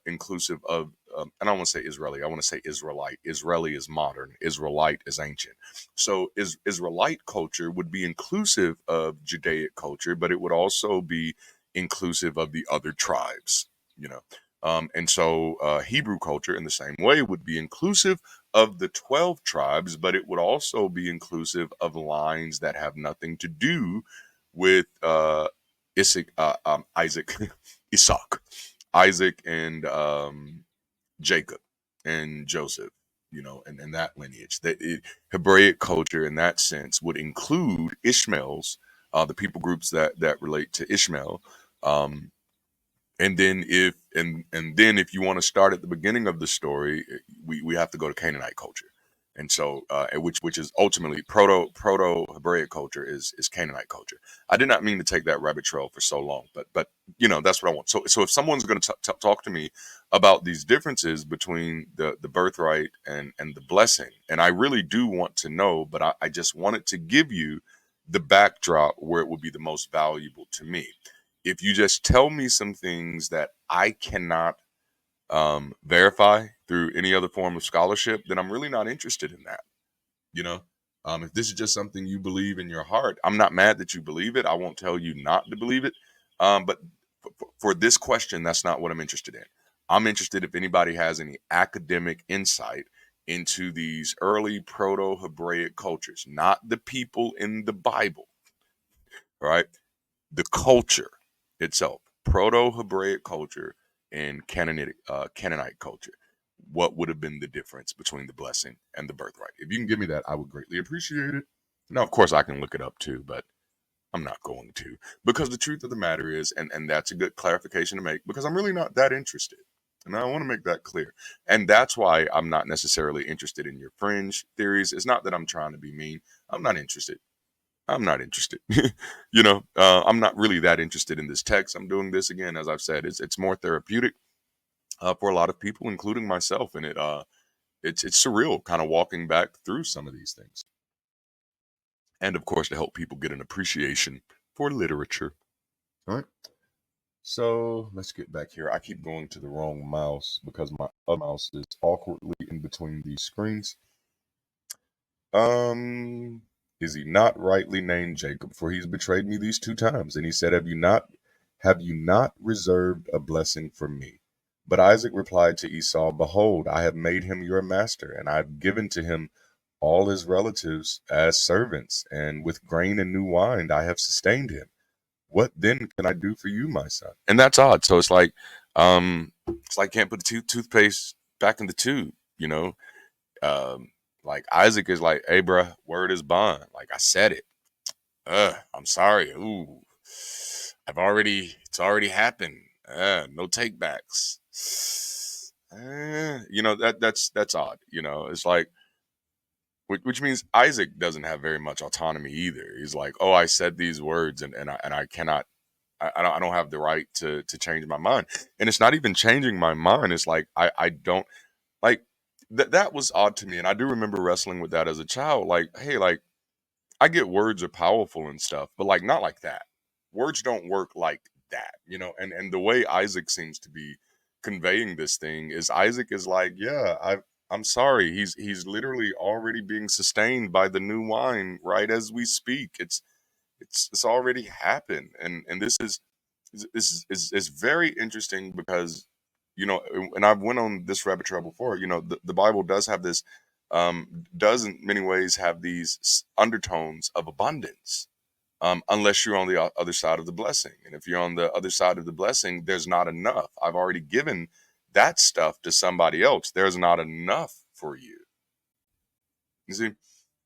inclusive of, I don't want to say Israeli, I want to say Israelite. Israeli is modern, Israelite is ancient. So Israelite culture would be inclusive of Judaic culture, but it would also be inclusive of the other tribes, and so Hebrew culture in the same way would be inclusive of the 12 tribes, but it would also be inclusive of lines that have nothing to do with Isaac, Isaac and Jacob and Joseph, and that lineage. Hebraic culture in that sense would include Ishmael's, the people groups that relate to Ishmael. And then if you want to start at the beginning of the story, we have to go to Canaanite culture. And so which is ultimately proto Hebraic culture is Canaanite culture. I did not mean to take that rabbit trail for so long, but that's what I want. So if someone's going to talk to me about these differences between the birthright and the blessing, and I really do want to know, but I just wanted to give you the backdrop where it would be the most valuable to me. If you just tell me some things that I cannot verify through any other form of scholarship, then I'm really not interested in that. If this is just something you believe in your heart, I'm not mad that you believe it. I won't tell you not to believe it. But for this question, that's not what I'm interested in. I'm interested if anybody has any academic insight into these early proto-Hebraic cultures, not the people in the Bible, right? The culture itself, proto-Hebraic culture and Canaanite culture. What would have been the difference between the blessing and the birthright? If you can give me that, I would greatly appreciate it. Now, of course, I can look it up too, but I'm not going to, because the truth of the matter is, and that's a good clarification to make, because I'm really not that interested. And I want to make that clear. And that's why I'm not necessarily interested in your fringe theories. It's not that I'm trying to be mean. I'm not interested. I'm not interested. I'm not really that interested in this text. I'm doing this again, as I've said. It's more therapeutic for a lot of people, including myself. And it's surreal, kind of walking back through some of these things, and of course to help people get an appreciation for literature. All right. So let's get back here. I keep going to the wrong mouse because my other mouse is awkwardly in between these screens. Is he not rightly named Jacob? For he's betrayed me these 2 times. And he said, have you not reserved a blessing for me? But Isaac replied to Esau, "Behold, I have made him your master, and I have given to him all his relatives as servants, and with grain and new wine I have sustained him. What then can I do for you, my son?" And that's odd. So it's like can't put the toothpaste back in the tube, you know. Like Isaac is like, "Hey, bruh, word is bond. Like I said it. I'm sorry. Ooh, it's already happened. No takebacks." That's odd. It's like, which means Isaac doesn't have very much autonomy either. He's like, "Oh, I said these words, and I cannot. I don't have the right to change my mind." And it's not even changing my mind. It's like I don't like that was odd to me, and I do remember wrestling with that as a child. Like, hey, like I get words are powerful and stuff, but like not like that. Words don't work like that, And the way Isaac seems to be conveying this thing is Isaac is like, yeah, I'm sorry. He's literally already being sustained by the new wine right as we speak. It's already happened, and this is very interesting because and I've went on this rabbit trail before. The Bible does have this does in many ways have these undertones of abundance, unless you're on the other side of the blessing. And if you're on the other side of the blessing, there's not enough. I've already given that stuff to somebody else. There's not enough for you. You see.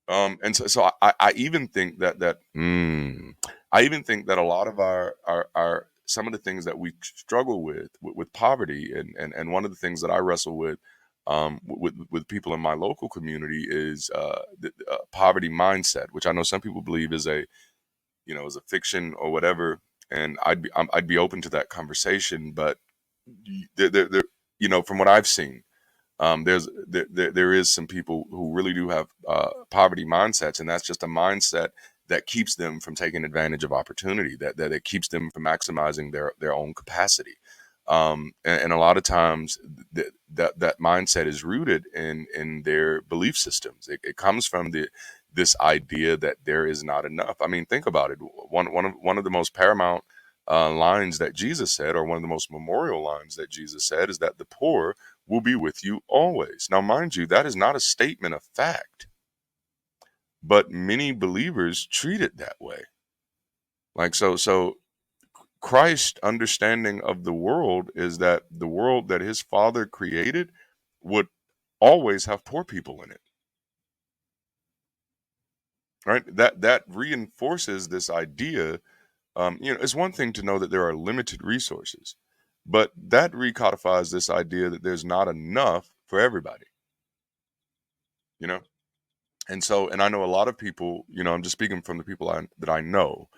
And so I even think I even think that a lot of our some of the things that we struggle with poverty, and one of the things that I wrestle with with people in my local community is the poverty mindset, which I know some people believe is a fiction or whatever, and I'd be open to that conversation, but there from what I've seen, there is some people who really do have poverty mindsets, and that's just a mindset that keeps them from taking advantage of opportunity, that it keeps them from maximizing their own capacity. And a lot of times that mindset is rooted in their belief systems. It comes from this idea that there is not enough. I mean, think about it. One of the most paramount lines that Jesus said, or one of the most memorial lines that Jesus said, is that the poor will be with you always. Now, mind you, that is not a statement of fact, but many believers treat it that way. Like so Christ's understanding of the world is that the world that his father created would always have poor people in it. Right? That reinforces this idea. It's one thing to know that there are limited resources, but that recodifies this idea that there's not enough for everybody. You know, and I know a lot of people. I'm just speaking from the people that I know.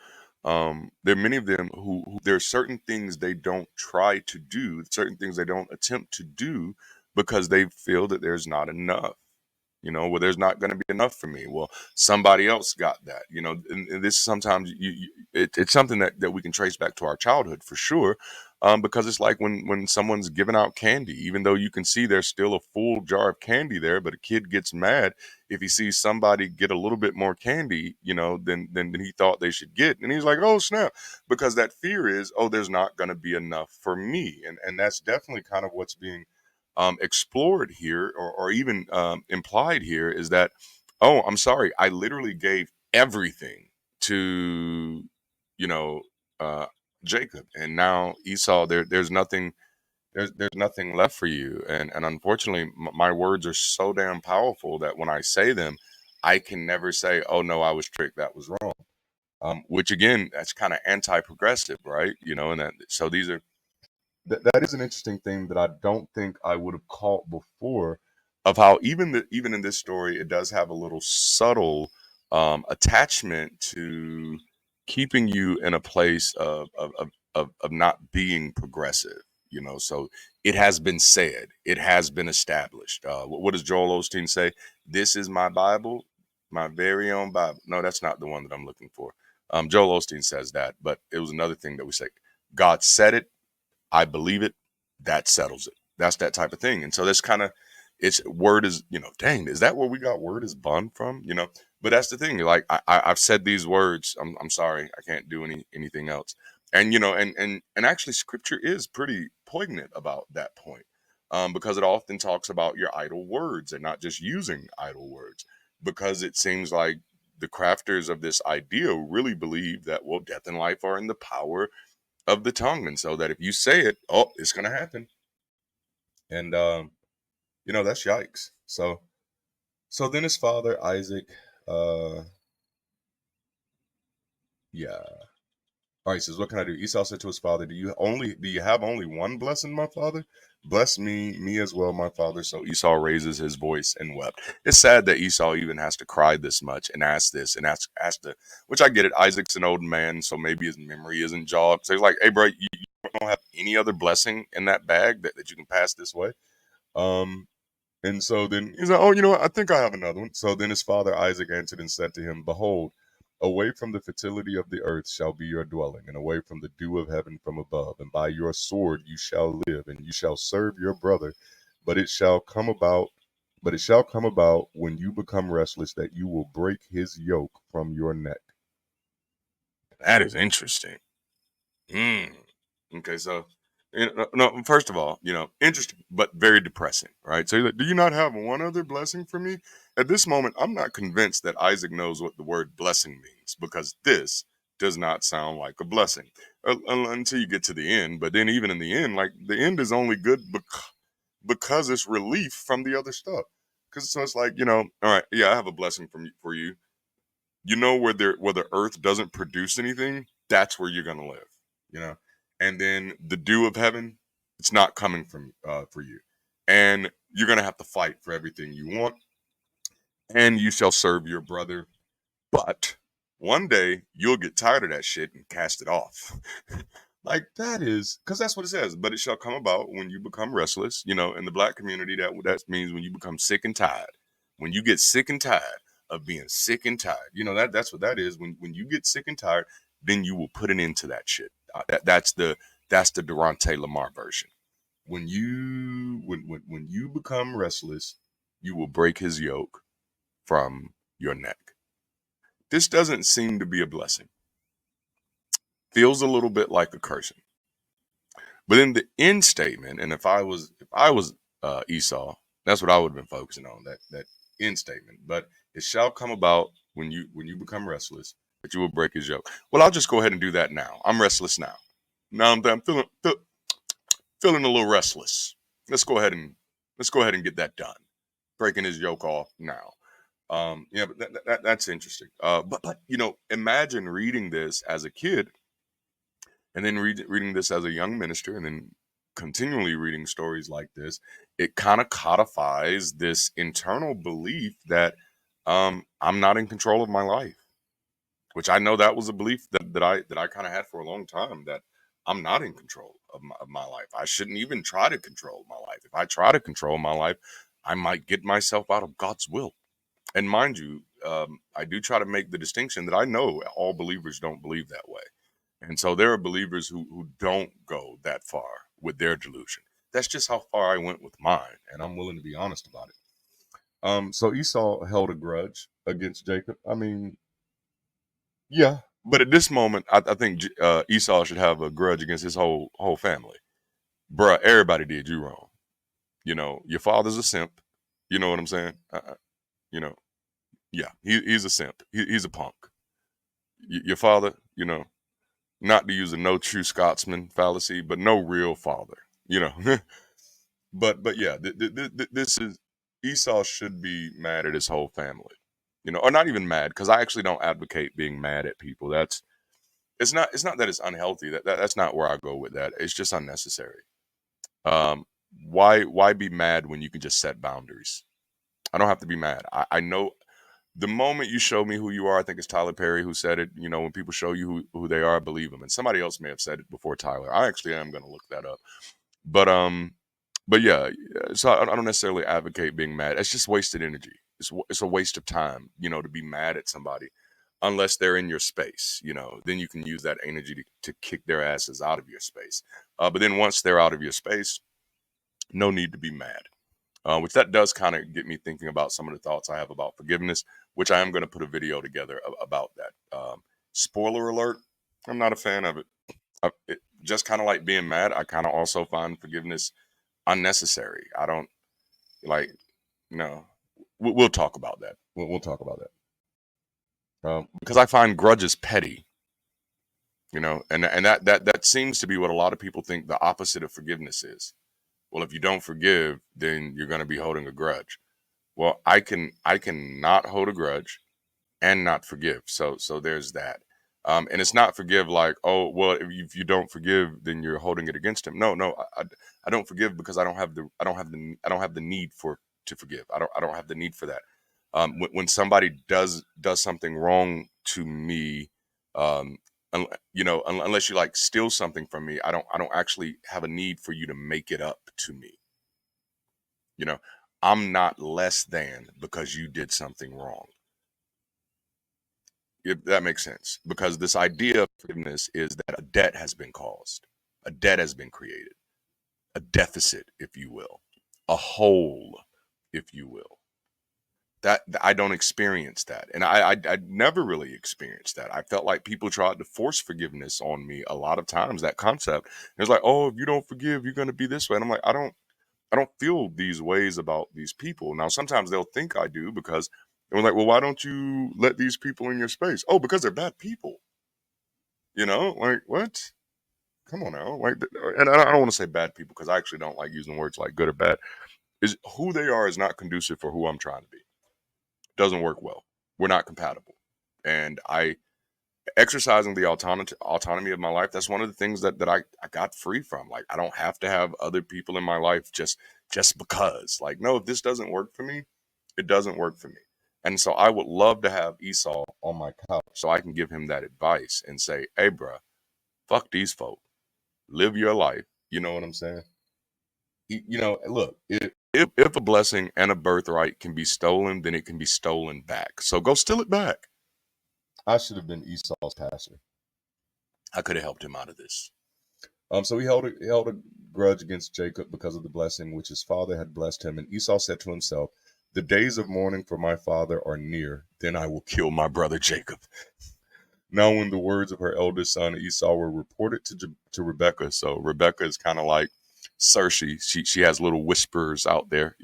There are many of them who there are certain things they don't try to do, certain things they don't attempt to do because they feel that there's not enough. Well, there's not going to be enough for me. Well, somebody else got that. And this sometimes it's something that we can trace back to our childhood for sure, because it's like when someone's giving out candy, even though you can see there's still a full jar of candy there, but a kid gets mad if he sees somebody get a little bit more candy, than he thought they should get, and he's like, "Oh snap," because that fear is, "Oh, there's not going to be enough for me," and that's definitely kind of what's being explored here, or even implied here, is that, "Oh, I'm sorry, I literally gave everything to, you know, uh, Jacob, and now Esau, there's nothing, there's nothing left for you." And unfortunately, my words are so damn powerful that when I say them, I can never say, "Oh no, I was tricked, that was wrong." Which again, that's kind of anti-progressive, right? And these are that is an interesting thing that I don't think I would have caught before, of how even in this story, it does have a little subtle attachment to keeping you in a place of not being progressive. So it has been said, it has been established. What does Joel Osteen say? "This is my Bible, my very own Bible." No, that's not the one that I'm looking for. Joel Osteen says that, but it was another thing that we say. God said it, I believe it, that settles it. That's that type of thing. And so that's kind of, it's word is, dang, is that where we got word is bun from? But that's the thing. Like I've said these words. I'm sorry, I can't do anything else. And and actually scripture is pretty poignant about that point, because it often talks about your idle words and not just using idle words, because it seems like the crafters of this idea really believe that, well, death and life are in the power of the tongue, and so that if you say it, oh, it's gonna happen. And that's yikes. So then his father Isaac, uh yeah. All right, he says, what can I do? Esau said to his father, do you have only one blessing, my father? Bless me as well, my father. So Esau raises his voice and wept. It's sad that Esau even has to cry this much and ask this and ask the, which I get it. Isaac's an old man, so maybe his memory isn't jogged. So he's like, hey, bro, you don't have any other blessing in that bag that you can pass this way? Um, and so then he's like, oh, you know what? I think I have another one. So then his father Isaac answered and said to him, behold, away from the fertility of the earth shall be your dwelling, and away from the dew of heaven from above. And by your sword you shall live, and you shall serve your brother. But it shall come about, but it shall come about when you become restless that you will break his yoke from your neck. That is interesting. Mm. Okay, so no, first of all, interesting, but very depressing, right? So, do you not have one other blessing for me? At this moment, I'm not convinced that Isaac knows what the word blessing means, because this does not sound like a blessing until you get to the end. But then, even in the end, like the end is only good because it's relief from the other stuff. Because so it's like, all right, yeah, I have a blessing for you. Where the earth doesn't produce anything, that's where you're gonna live. You know, and then the dew of heaven, it's not coming from for you, and you're gonna have to fight for everything you want, and you shall serve your brother. But one day you'll get tired of that shit and cast it off. Like that is because that's what it says. But it shall come about when you become restless. In the black community, that means when you become sick and tired. When you get sick and tired of being sick and tired, that's what that is. When you get sick and tired, then you will put an end to that shit. That's the DaranteLaMar version. When you become restless, you will break his yoke from your neck. This doesn't seem to be a blessing. Feels a little bit like a cursing. But in the end statement, and if I was Esau, that's what I would have been focusing on, that end statement. But it shall come about when you become restless that you will break his yoke. Well, I'll just go ahead and do that now. I'm restless now. Now I'm feeling a little restless. Let's go ahead and get that done. Breaking his yoke off now. Yeah, but that's interesting. But imagine reading this as a kid, and then reading this as a young minister, and then continually reading stories like this. It kind of codifies this internal belief that I'm not in control of my life, which I know that was a belief that I kind of had for a long time, that I'm not in control of my life. I shouldn't even try to control my life. If I try to control my life, I might get myself out of God's will. And mind you, I do try to make the distinction that I know all believers don't believe that way. And so there are believers who don't go that far with their delusion. That's just how far I went with mine, and I'm willing to be honest about it. So Esau held a grudge against Jacob. I mean, yeah, but at this moment, I think Esau should have a grudge against his whole family. Bruh, everybody did you wrong. Your father's a simp. You know what I'm saying? You know, yeah, he's a simp. He's a punk. Your father, not to use a no true Scotsman fallacy, but no real father, you know. but yeah, this is Esau should be mad at his whole family, or not even mad, because I actually don't advocate being mad at people. It's not that it's unhealthy. That's not where I go with that. It's just unnecessary. Um, why be mad when you can just set boundaries? I don't have to be mad. I know the moment you show me who you are. I think it's Tyler Perry who said it. When people show you who they are, believe them. And somebody else may have said it before Tyler. I actually am going to look that up. But yeah. So I don't necessarily advocate being mad. It's just wasted energy. It's a waste of time. To be mad at somebody unless they're in your space. Then you can use that energy to kick their asses out of your space. But then once they're out of your space, no need to be mad. Which that does kind of get me thinking about some of the thoughts I have about forgiveness, which I am going to put a video together about that. Spoiler alert, I'm not a fan of it. Just kind of like being mad, I kind of also find forgiveness unnecessary. I don't like, no, we'll talk about that. We'll talk about that. Because I find grudges petty, and that seems to be what a lot of people think the opposite of forgiveness is. Well, if you don't forgive, then you're going to be holding a grudge. Well, I can not hold a grudge and not forgive. So there's that. And it's not forgive like, oh well, if you don't forgive, then you're holding it against him. No, I don't forgive because I don't have the need to forgive. I don't have the need for that. When somebody does something wrong to me, um, unless you like steal something from me, I don't actually have a need for you to make it up to me. You know, I'm not less than because you did something wrong. If that makes sense, because this idea of forgiveness is that a debt has been caused, a debt has been created, a deficit, if you will, a hole, if you will. That I don't experience that, and I never really experienced that. I felt like people tried to force forgiveness on me a lot of times. That concept, it's like, oh, if you don't forgive, you're going to be this way, and I'm like, I don't feel these ways about these people. Now, sometimes they'll think I do because they're like, well, why don't you let these people in your space? Oh, because they're bad people. Like what? Come on now. Like, and I don't want to say bad people because I actually don't like using words like good or bad. Is who they are is not conducive for who I'm trying to be. Doesn't work well. We're not compatible. And I exercising the autonomy of my life, that's one of the things that I got free from. Like I don't have to have other people in my life just because. Like, no, if this doesn't work for me, it doesn't work for me. And so I would love to have Esau on my couch so I can give him that advice and say, hey bruh, fuck these folk. Live your life. You know what I'm saying? Look, if a blessing and a birthright can be stolen, then it can be stolen back. So go steal it back. I should have been Esau's pastor. I could have helped him out of this. So he held a grudge against Jacob because of the blessing which his father had blessed him. And Esau said to himself, the days of mourning for my father are near. Then I will kill my brother Jacob. Now, when the words of her eldest son Esau were reported to Rebekah, so Rebekah is kind of like Cersei. She has little whisperers out there,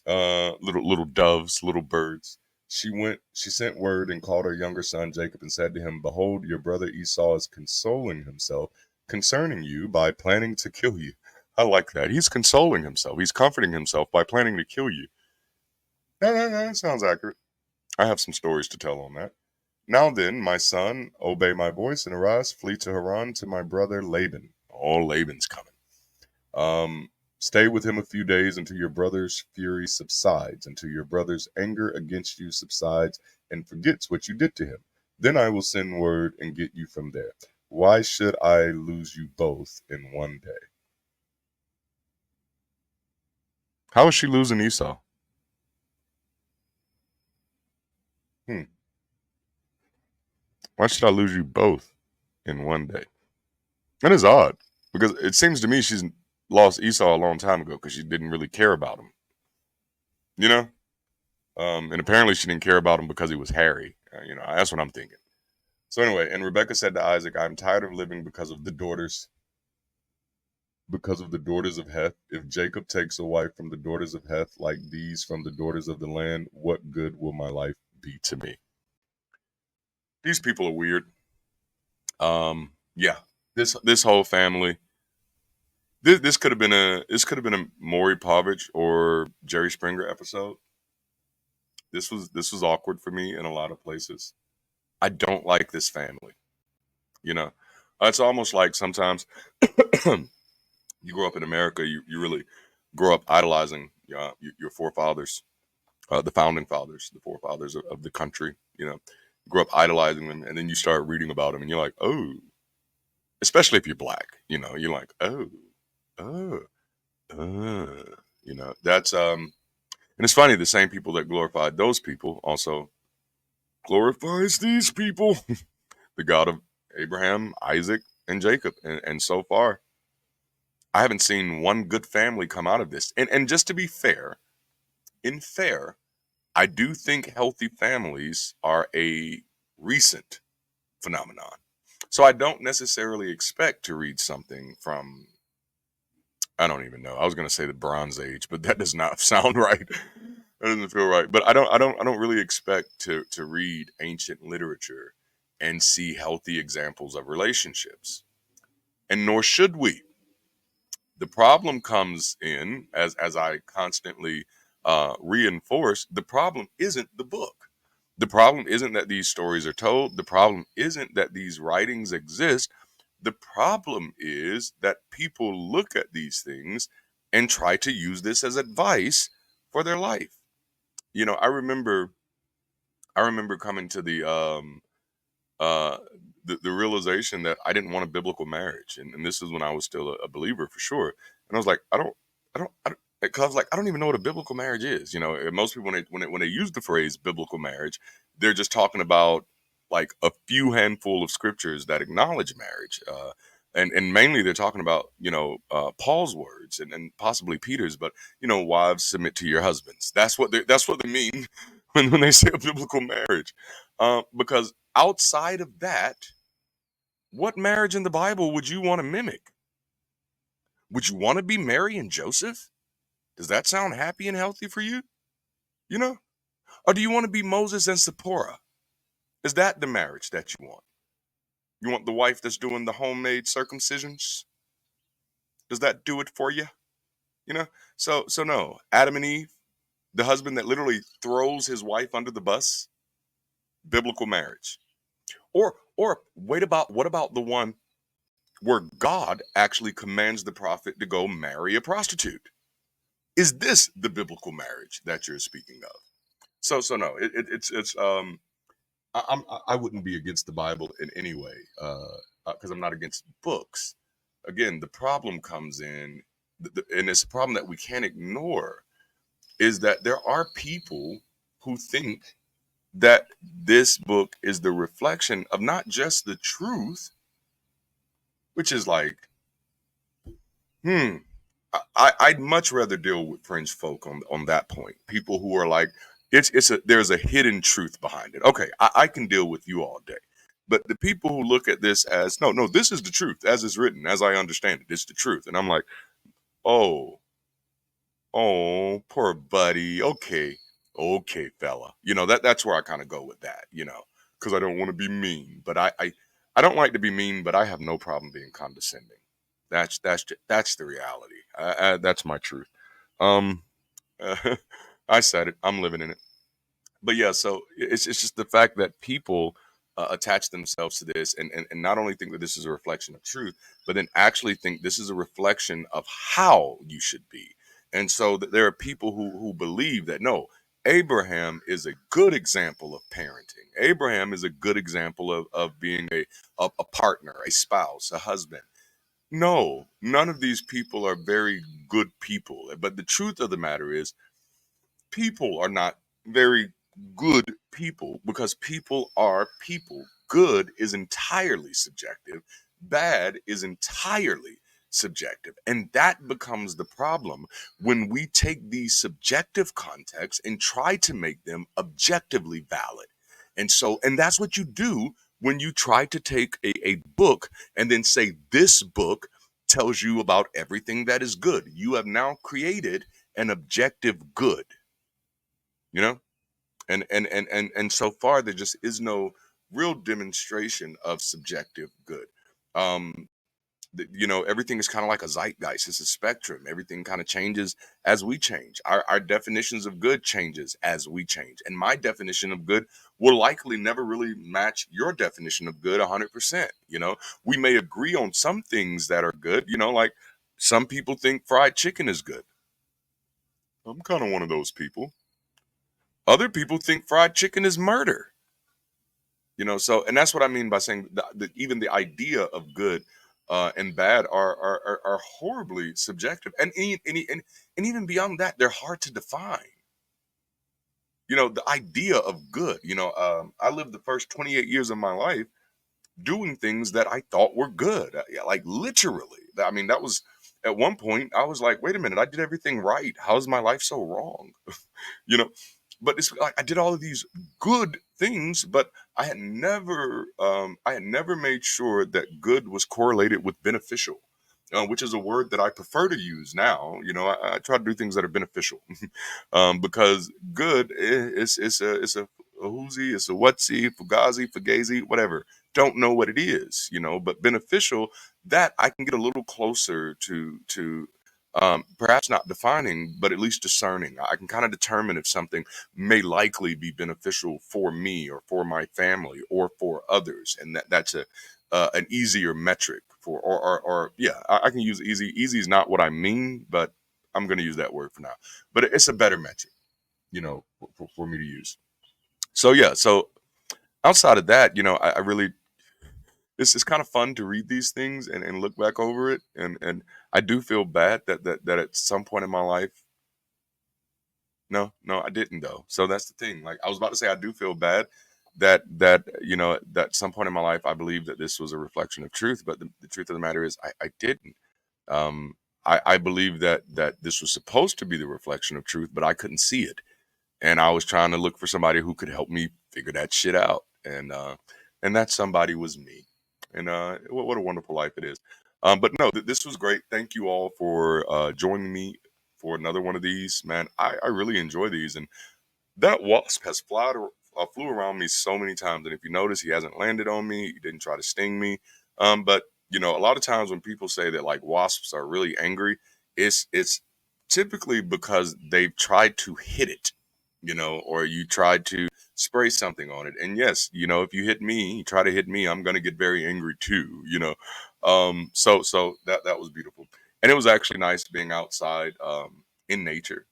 little doves, little birds. She sent word and called her younger son Jacob and said to him, behold, your brother Esau is consoling himself concerning you by planning to kill you. I like that. He's consoling himself. He's comforting himself by planning to kill you. That sounds accurate. I have some stories to tell on that. Now then, my son, obey my voice and arise, flee to Haran to my brother Laban. Oh, Laban's coming. Stay with him a few days until your brother's fury subsides, until your brother's anger against you subsides and forgets what you did to him. Then I will send word and get you from there. Why should I lose you both in one day? How is she losing Esau? Why should I lose you both in one day? That is odd because it seems to me she's lost Esau a long time ago because she didn't really care about him. You know, and apparently she didn't care about him because he was hairy. That's what I'm thinking. So anyway, and Rebecca said to Isaac, "I'm tired of living because of the daughters of Heth. If Jacob takes a wife from the daughters of Heth, like these from the daughters of the land, what good will my life be to me?" These people are weird. Yeah, this whole family. This could have been a Maury Povich or Jerry Springer episode. This was awkward for me in a lot of places. I don't like this family. You know, it's almost like sometimes you grow up in America, you really grow up idolizing your forefathers, the founding fathers, the forefathers of the country. You grow up idolizing them, and then you start reading about them, and you're like, oh, especially if you're black. You're like, oh, uh. That's and it's funny, the same people that glorified those people also glorifies these people, the God of Abraham, Isaac, and Jacob. And so far, I haven't seen one good family come out of this. And just to be fair, I do think healthy families are a recent phenomenon. So I don't necessarily expect to read something from, I don't even know. I was gonna say the Bronze Age, but that does not sound right. That doesn't feel right. But I don't really expect to read ancient literature and see healthy examples of relationships. And nor should we. The problem comes in, as I constantly reinforce, the problem isn't the book. The problem isn't that these stories are told. The problem isn't that these writings exist. The problem is that people look at these things and try to use this as advice for their life. I remember coming to uh, the realization that I didn't want a biblical marriage, and this is when I was still a believer for sure. And I was like, I don't, because I was like, I don't even know what a biblical marriage is. And most people when they use the phrase biblical marriage, they're just talking about like a few handful of scriptures that acknowledge marriage, and mainly they're talking about Paul's words and possibly Peter's, but wives submit to your husbands. That's what they mean when they say a biblical marriage, because outside of that, what marriage in the Bible would you want to mimic? Would you want to be Mary and Joseph? Does that sound happy and healthy for you? You know? Or do you want to be Moses and Zipporah? Is that the marriage that you want? You want the wife that's doing the homemade circumcisions? Does that do it for you? You know? So no. Adam and Eve, the husband that literally throws his wife under the bus, biblical marriage. Or what about the one where God actually commands the prophet to go marry a prostitute? Is this the biblical marriage that you're speaking of? So no, it's I wouldn't be against the Bible in any way, because I'm not against books. Again, the problem comes in, and it's a problem that we can't ignore, is that there are people who think that this book is the reflection of not just the truth, which is like, hmm, I'd much rather deal with fringe folk on that point. People who are like, there's a hidden truth behind it. Okay, I can deal with you all day. But the people who look at this as, no, this is the truth, as is written, as I understand it, it's the truth. And I'm like, oh, poor buddy. Okay, fella. That's where I kind of go with that, because I don't want to be mean. But I don't like to be mean, but I have no problem being condescending. That's the reality. That's my truth. Um, I said it. I'm living in it. But yeah, so it's just the fact that people attach themselves to this, and not only think that this is a reflection of truth, but then actually think this is a reflection of how you should be. And so there are people who believe that no, Abraham is a good example of parenting. Abraham is a good example of being a partner, a spouse, a husband. No, none of these people are very good people. But the truth of the matter is, people are not very good people because people are people. Good is entirely subjective, bad is entirely subjective. And that becomes the problem when we take these subjective contexts and try to make them objectively valid. And that's what you do when you try to take a book and then say, this book tells you about everything that is good. You have now created an objective good, you know? And so far there just is no real demonstration of subjective good. Um, everything is kind of like a zeitgeist. It's a spectrum. Everything kind of changes as we change. Our definitions of good changes as we change. And my definition of good will likely never really match your definition of good 100%. We may agree on some things that are good, like some people think fried chicken is good. I'm kind of one of those people. Other people think fried chicken is murder. So, and that's what I mean by saying that even the idea of good and bad are horribly subjective, and even beyond that, they're hard to define. The idea of good. I lived the first 28 years of my life doing things that I thought were good, yeah, like literally. I mean, that was at one point I was like, wait a minute, I did everything right. How is my life so wrong? you know but it's like I did all of these good things, but I had never made sure that good was correlated with beneficial, which is a word that I prefer to use now. I try to do things that are beneficial, because good is a whoozy, it's a whatsy, fugazi, fugazi, whatever. Don't know what it is, but beneficial, that I can get a little closer to perhaps not defining, but at least discerning. I can kind of determine if something may likely be beneficial for me or for my family or for others, and that's an easier metric for, or yeah, I can use easy. Easy is not what I mean, but I'm going to use that word for now. But it's a better metric, for me to use. So yeah, so outside of that, I really, it's kind of fun to read these things and look back over it, and I do feel bad that at some point in my life, no, I didn't though. So that's the thing. Like I was about to say, I do feel bad that at some point in my life I believe that this was a reflection of truth, but the truth of the matter is I didn't. Um, I believe that this was supposed to be the reflection of truth, but I couldn't see it, and I was trying to look for somebody who could help me figure that shit out, and that somebody was me. And what a wonderful life it is. But no, this was great. Thank you all for joining me for another one of these. Man, I really enjoy these, and that wasp has flew around me so many times, and if you notice, he hasn't landed on me. He didn't try to sting me. But a lot of times when people say that like wasps are really angry, it's typically because they've tried to hit it, or you tried to spray something on it. And yes, if you try to hit me, I'm gonna get very angry too. So that was beautiful, and it was actually nice being outside in nature,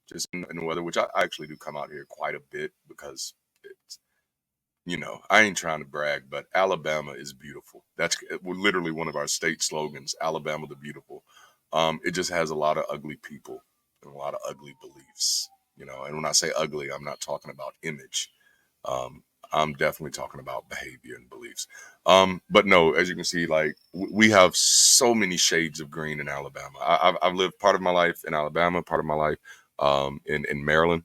just in the weather, which I actually do come out here quite a bit because it's, I ain't trying to brag, but Alabama is beautiful. That's literally one of our state slogans, Alabama the Beautiful. It just has a lot of ugly people and a lot of ugly beliefs, and when I say ugly, I'm not talking about image. Um, I'm definitely talking about behavior and beliefs. But no, as you can see, like we have so many shades of green in Alabama. I've lived part of my life in Alabama, part of my life in Maryland.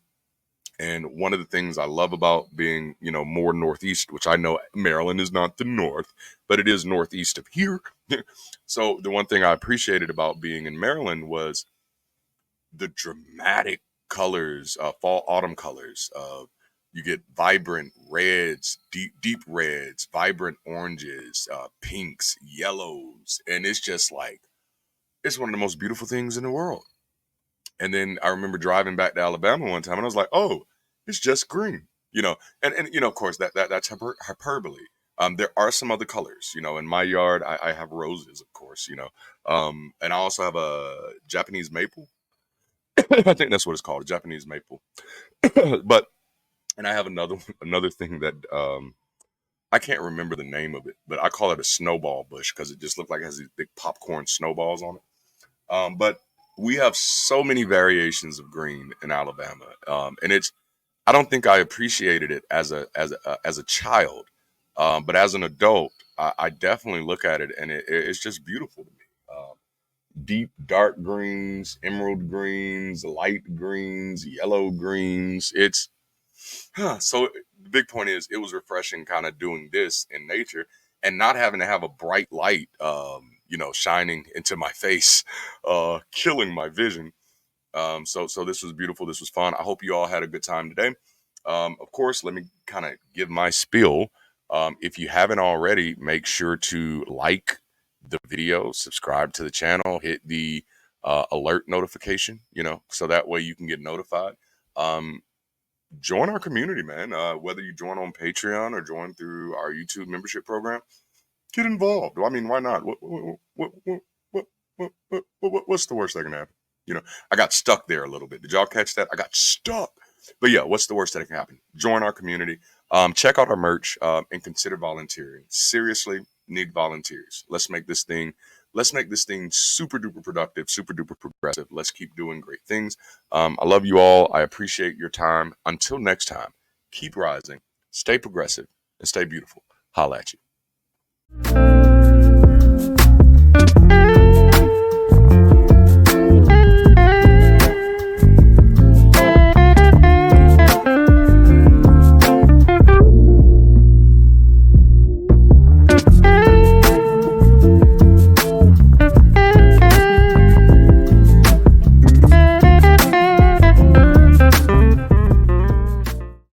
And one of the things I love about being, more northeast, which I know Maryland is not the north, but it is northeast of here. So the one thing I appreciated about being in Maryland was the dramatic colors, fall autumn colors. You get vibrant reds, deep reds, vibrant oranges, pinks, yellows, and it's just like it's one of the most beautiful things in the world. And then I remember driving back to Alabama one time, and I was like, "Oh, it's just green," and of course that's hyperbole. There are some other colors, in my yard. I have roses, of course, and I also have a Japanese maple. I think that's what it's called, a Japanese maple. But and I have another thing that I can't remember the name of it, but I call it a snowball bush because it just looked like it has these big popcorn snowballs on it. But we have so many variations of green in Alabama, and I don't think I appreciated it as a child, but as an adult, I definitely look at it, and it's just beautiful to me. Deep dark greens, emerald greens, light greens, yellow greens. So the big point is it was refreshing kind of doing this in nature and not having to have a bright light, shining into my face, killing my vision. So this was beautiful. This was fun. I hope you all had a good time today. Of course, let me kind of give my spiel. If you haven't already, make sure to like the video, subscribe to the channel, hit the alert notification, so that way you can get notified. Um, Join our community, man. Whether you join on Patreon or join through our YouTube membership program, get involved. I mean, why not? What's the worst that can happen? I got stuck there a little bit. Did y'all catch that? I got stuck. But yeah, what's the worst that can happen? Join our community. Check out our merch and consider volunteering. Seriously, need volunteers. Let's make this thing. Let's make this thing super duper productive, super duper progressive. Let's keep doing great things. I love you all. I appreciate your time. Until next time, keep rising, stay progressive, and stay beautiful. Holla at you.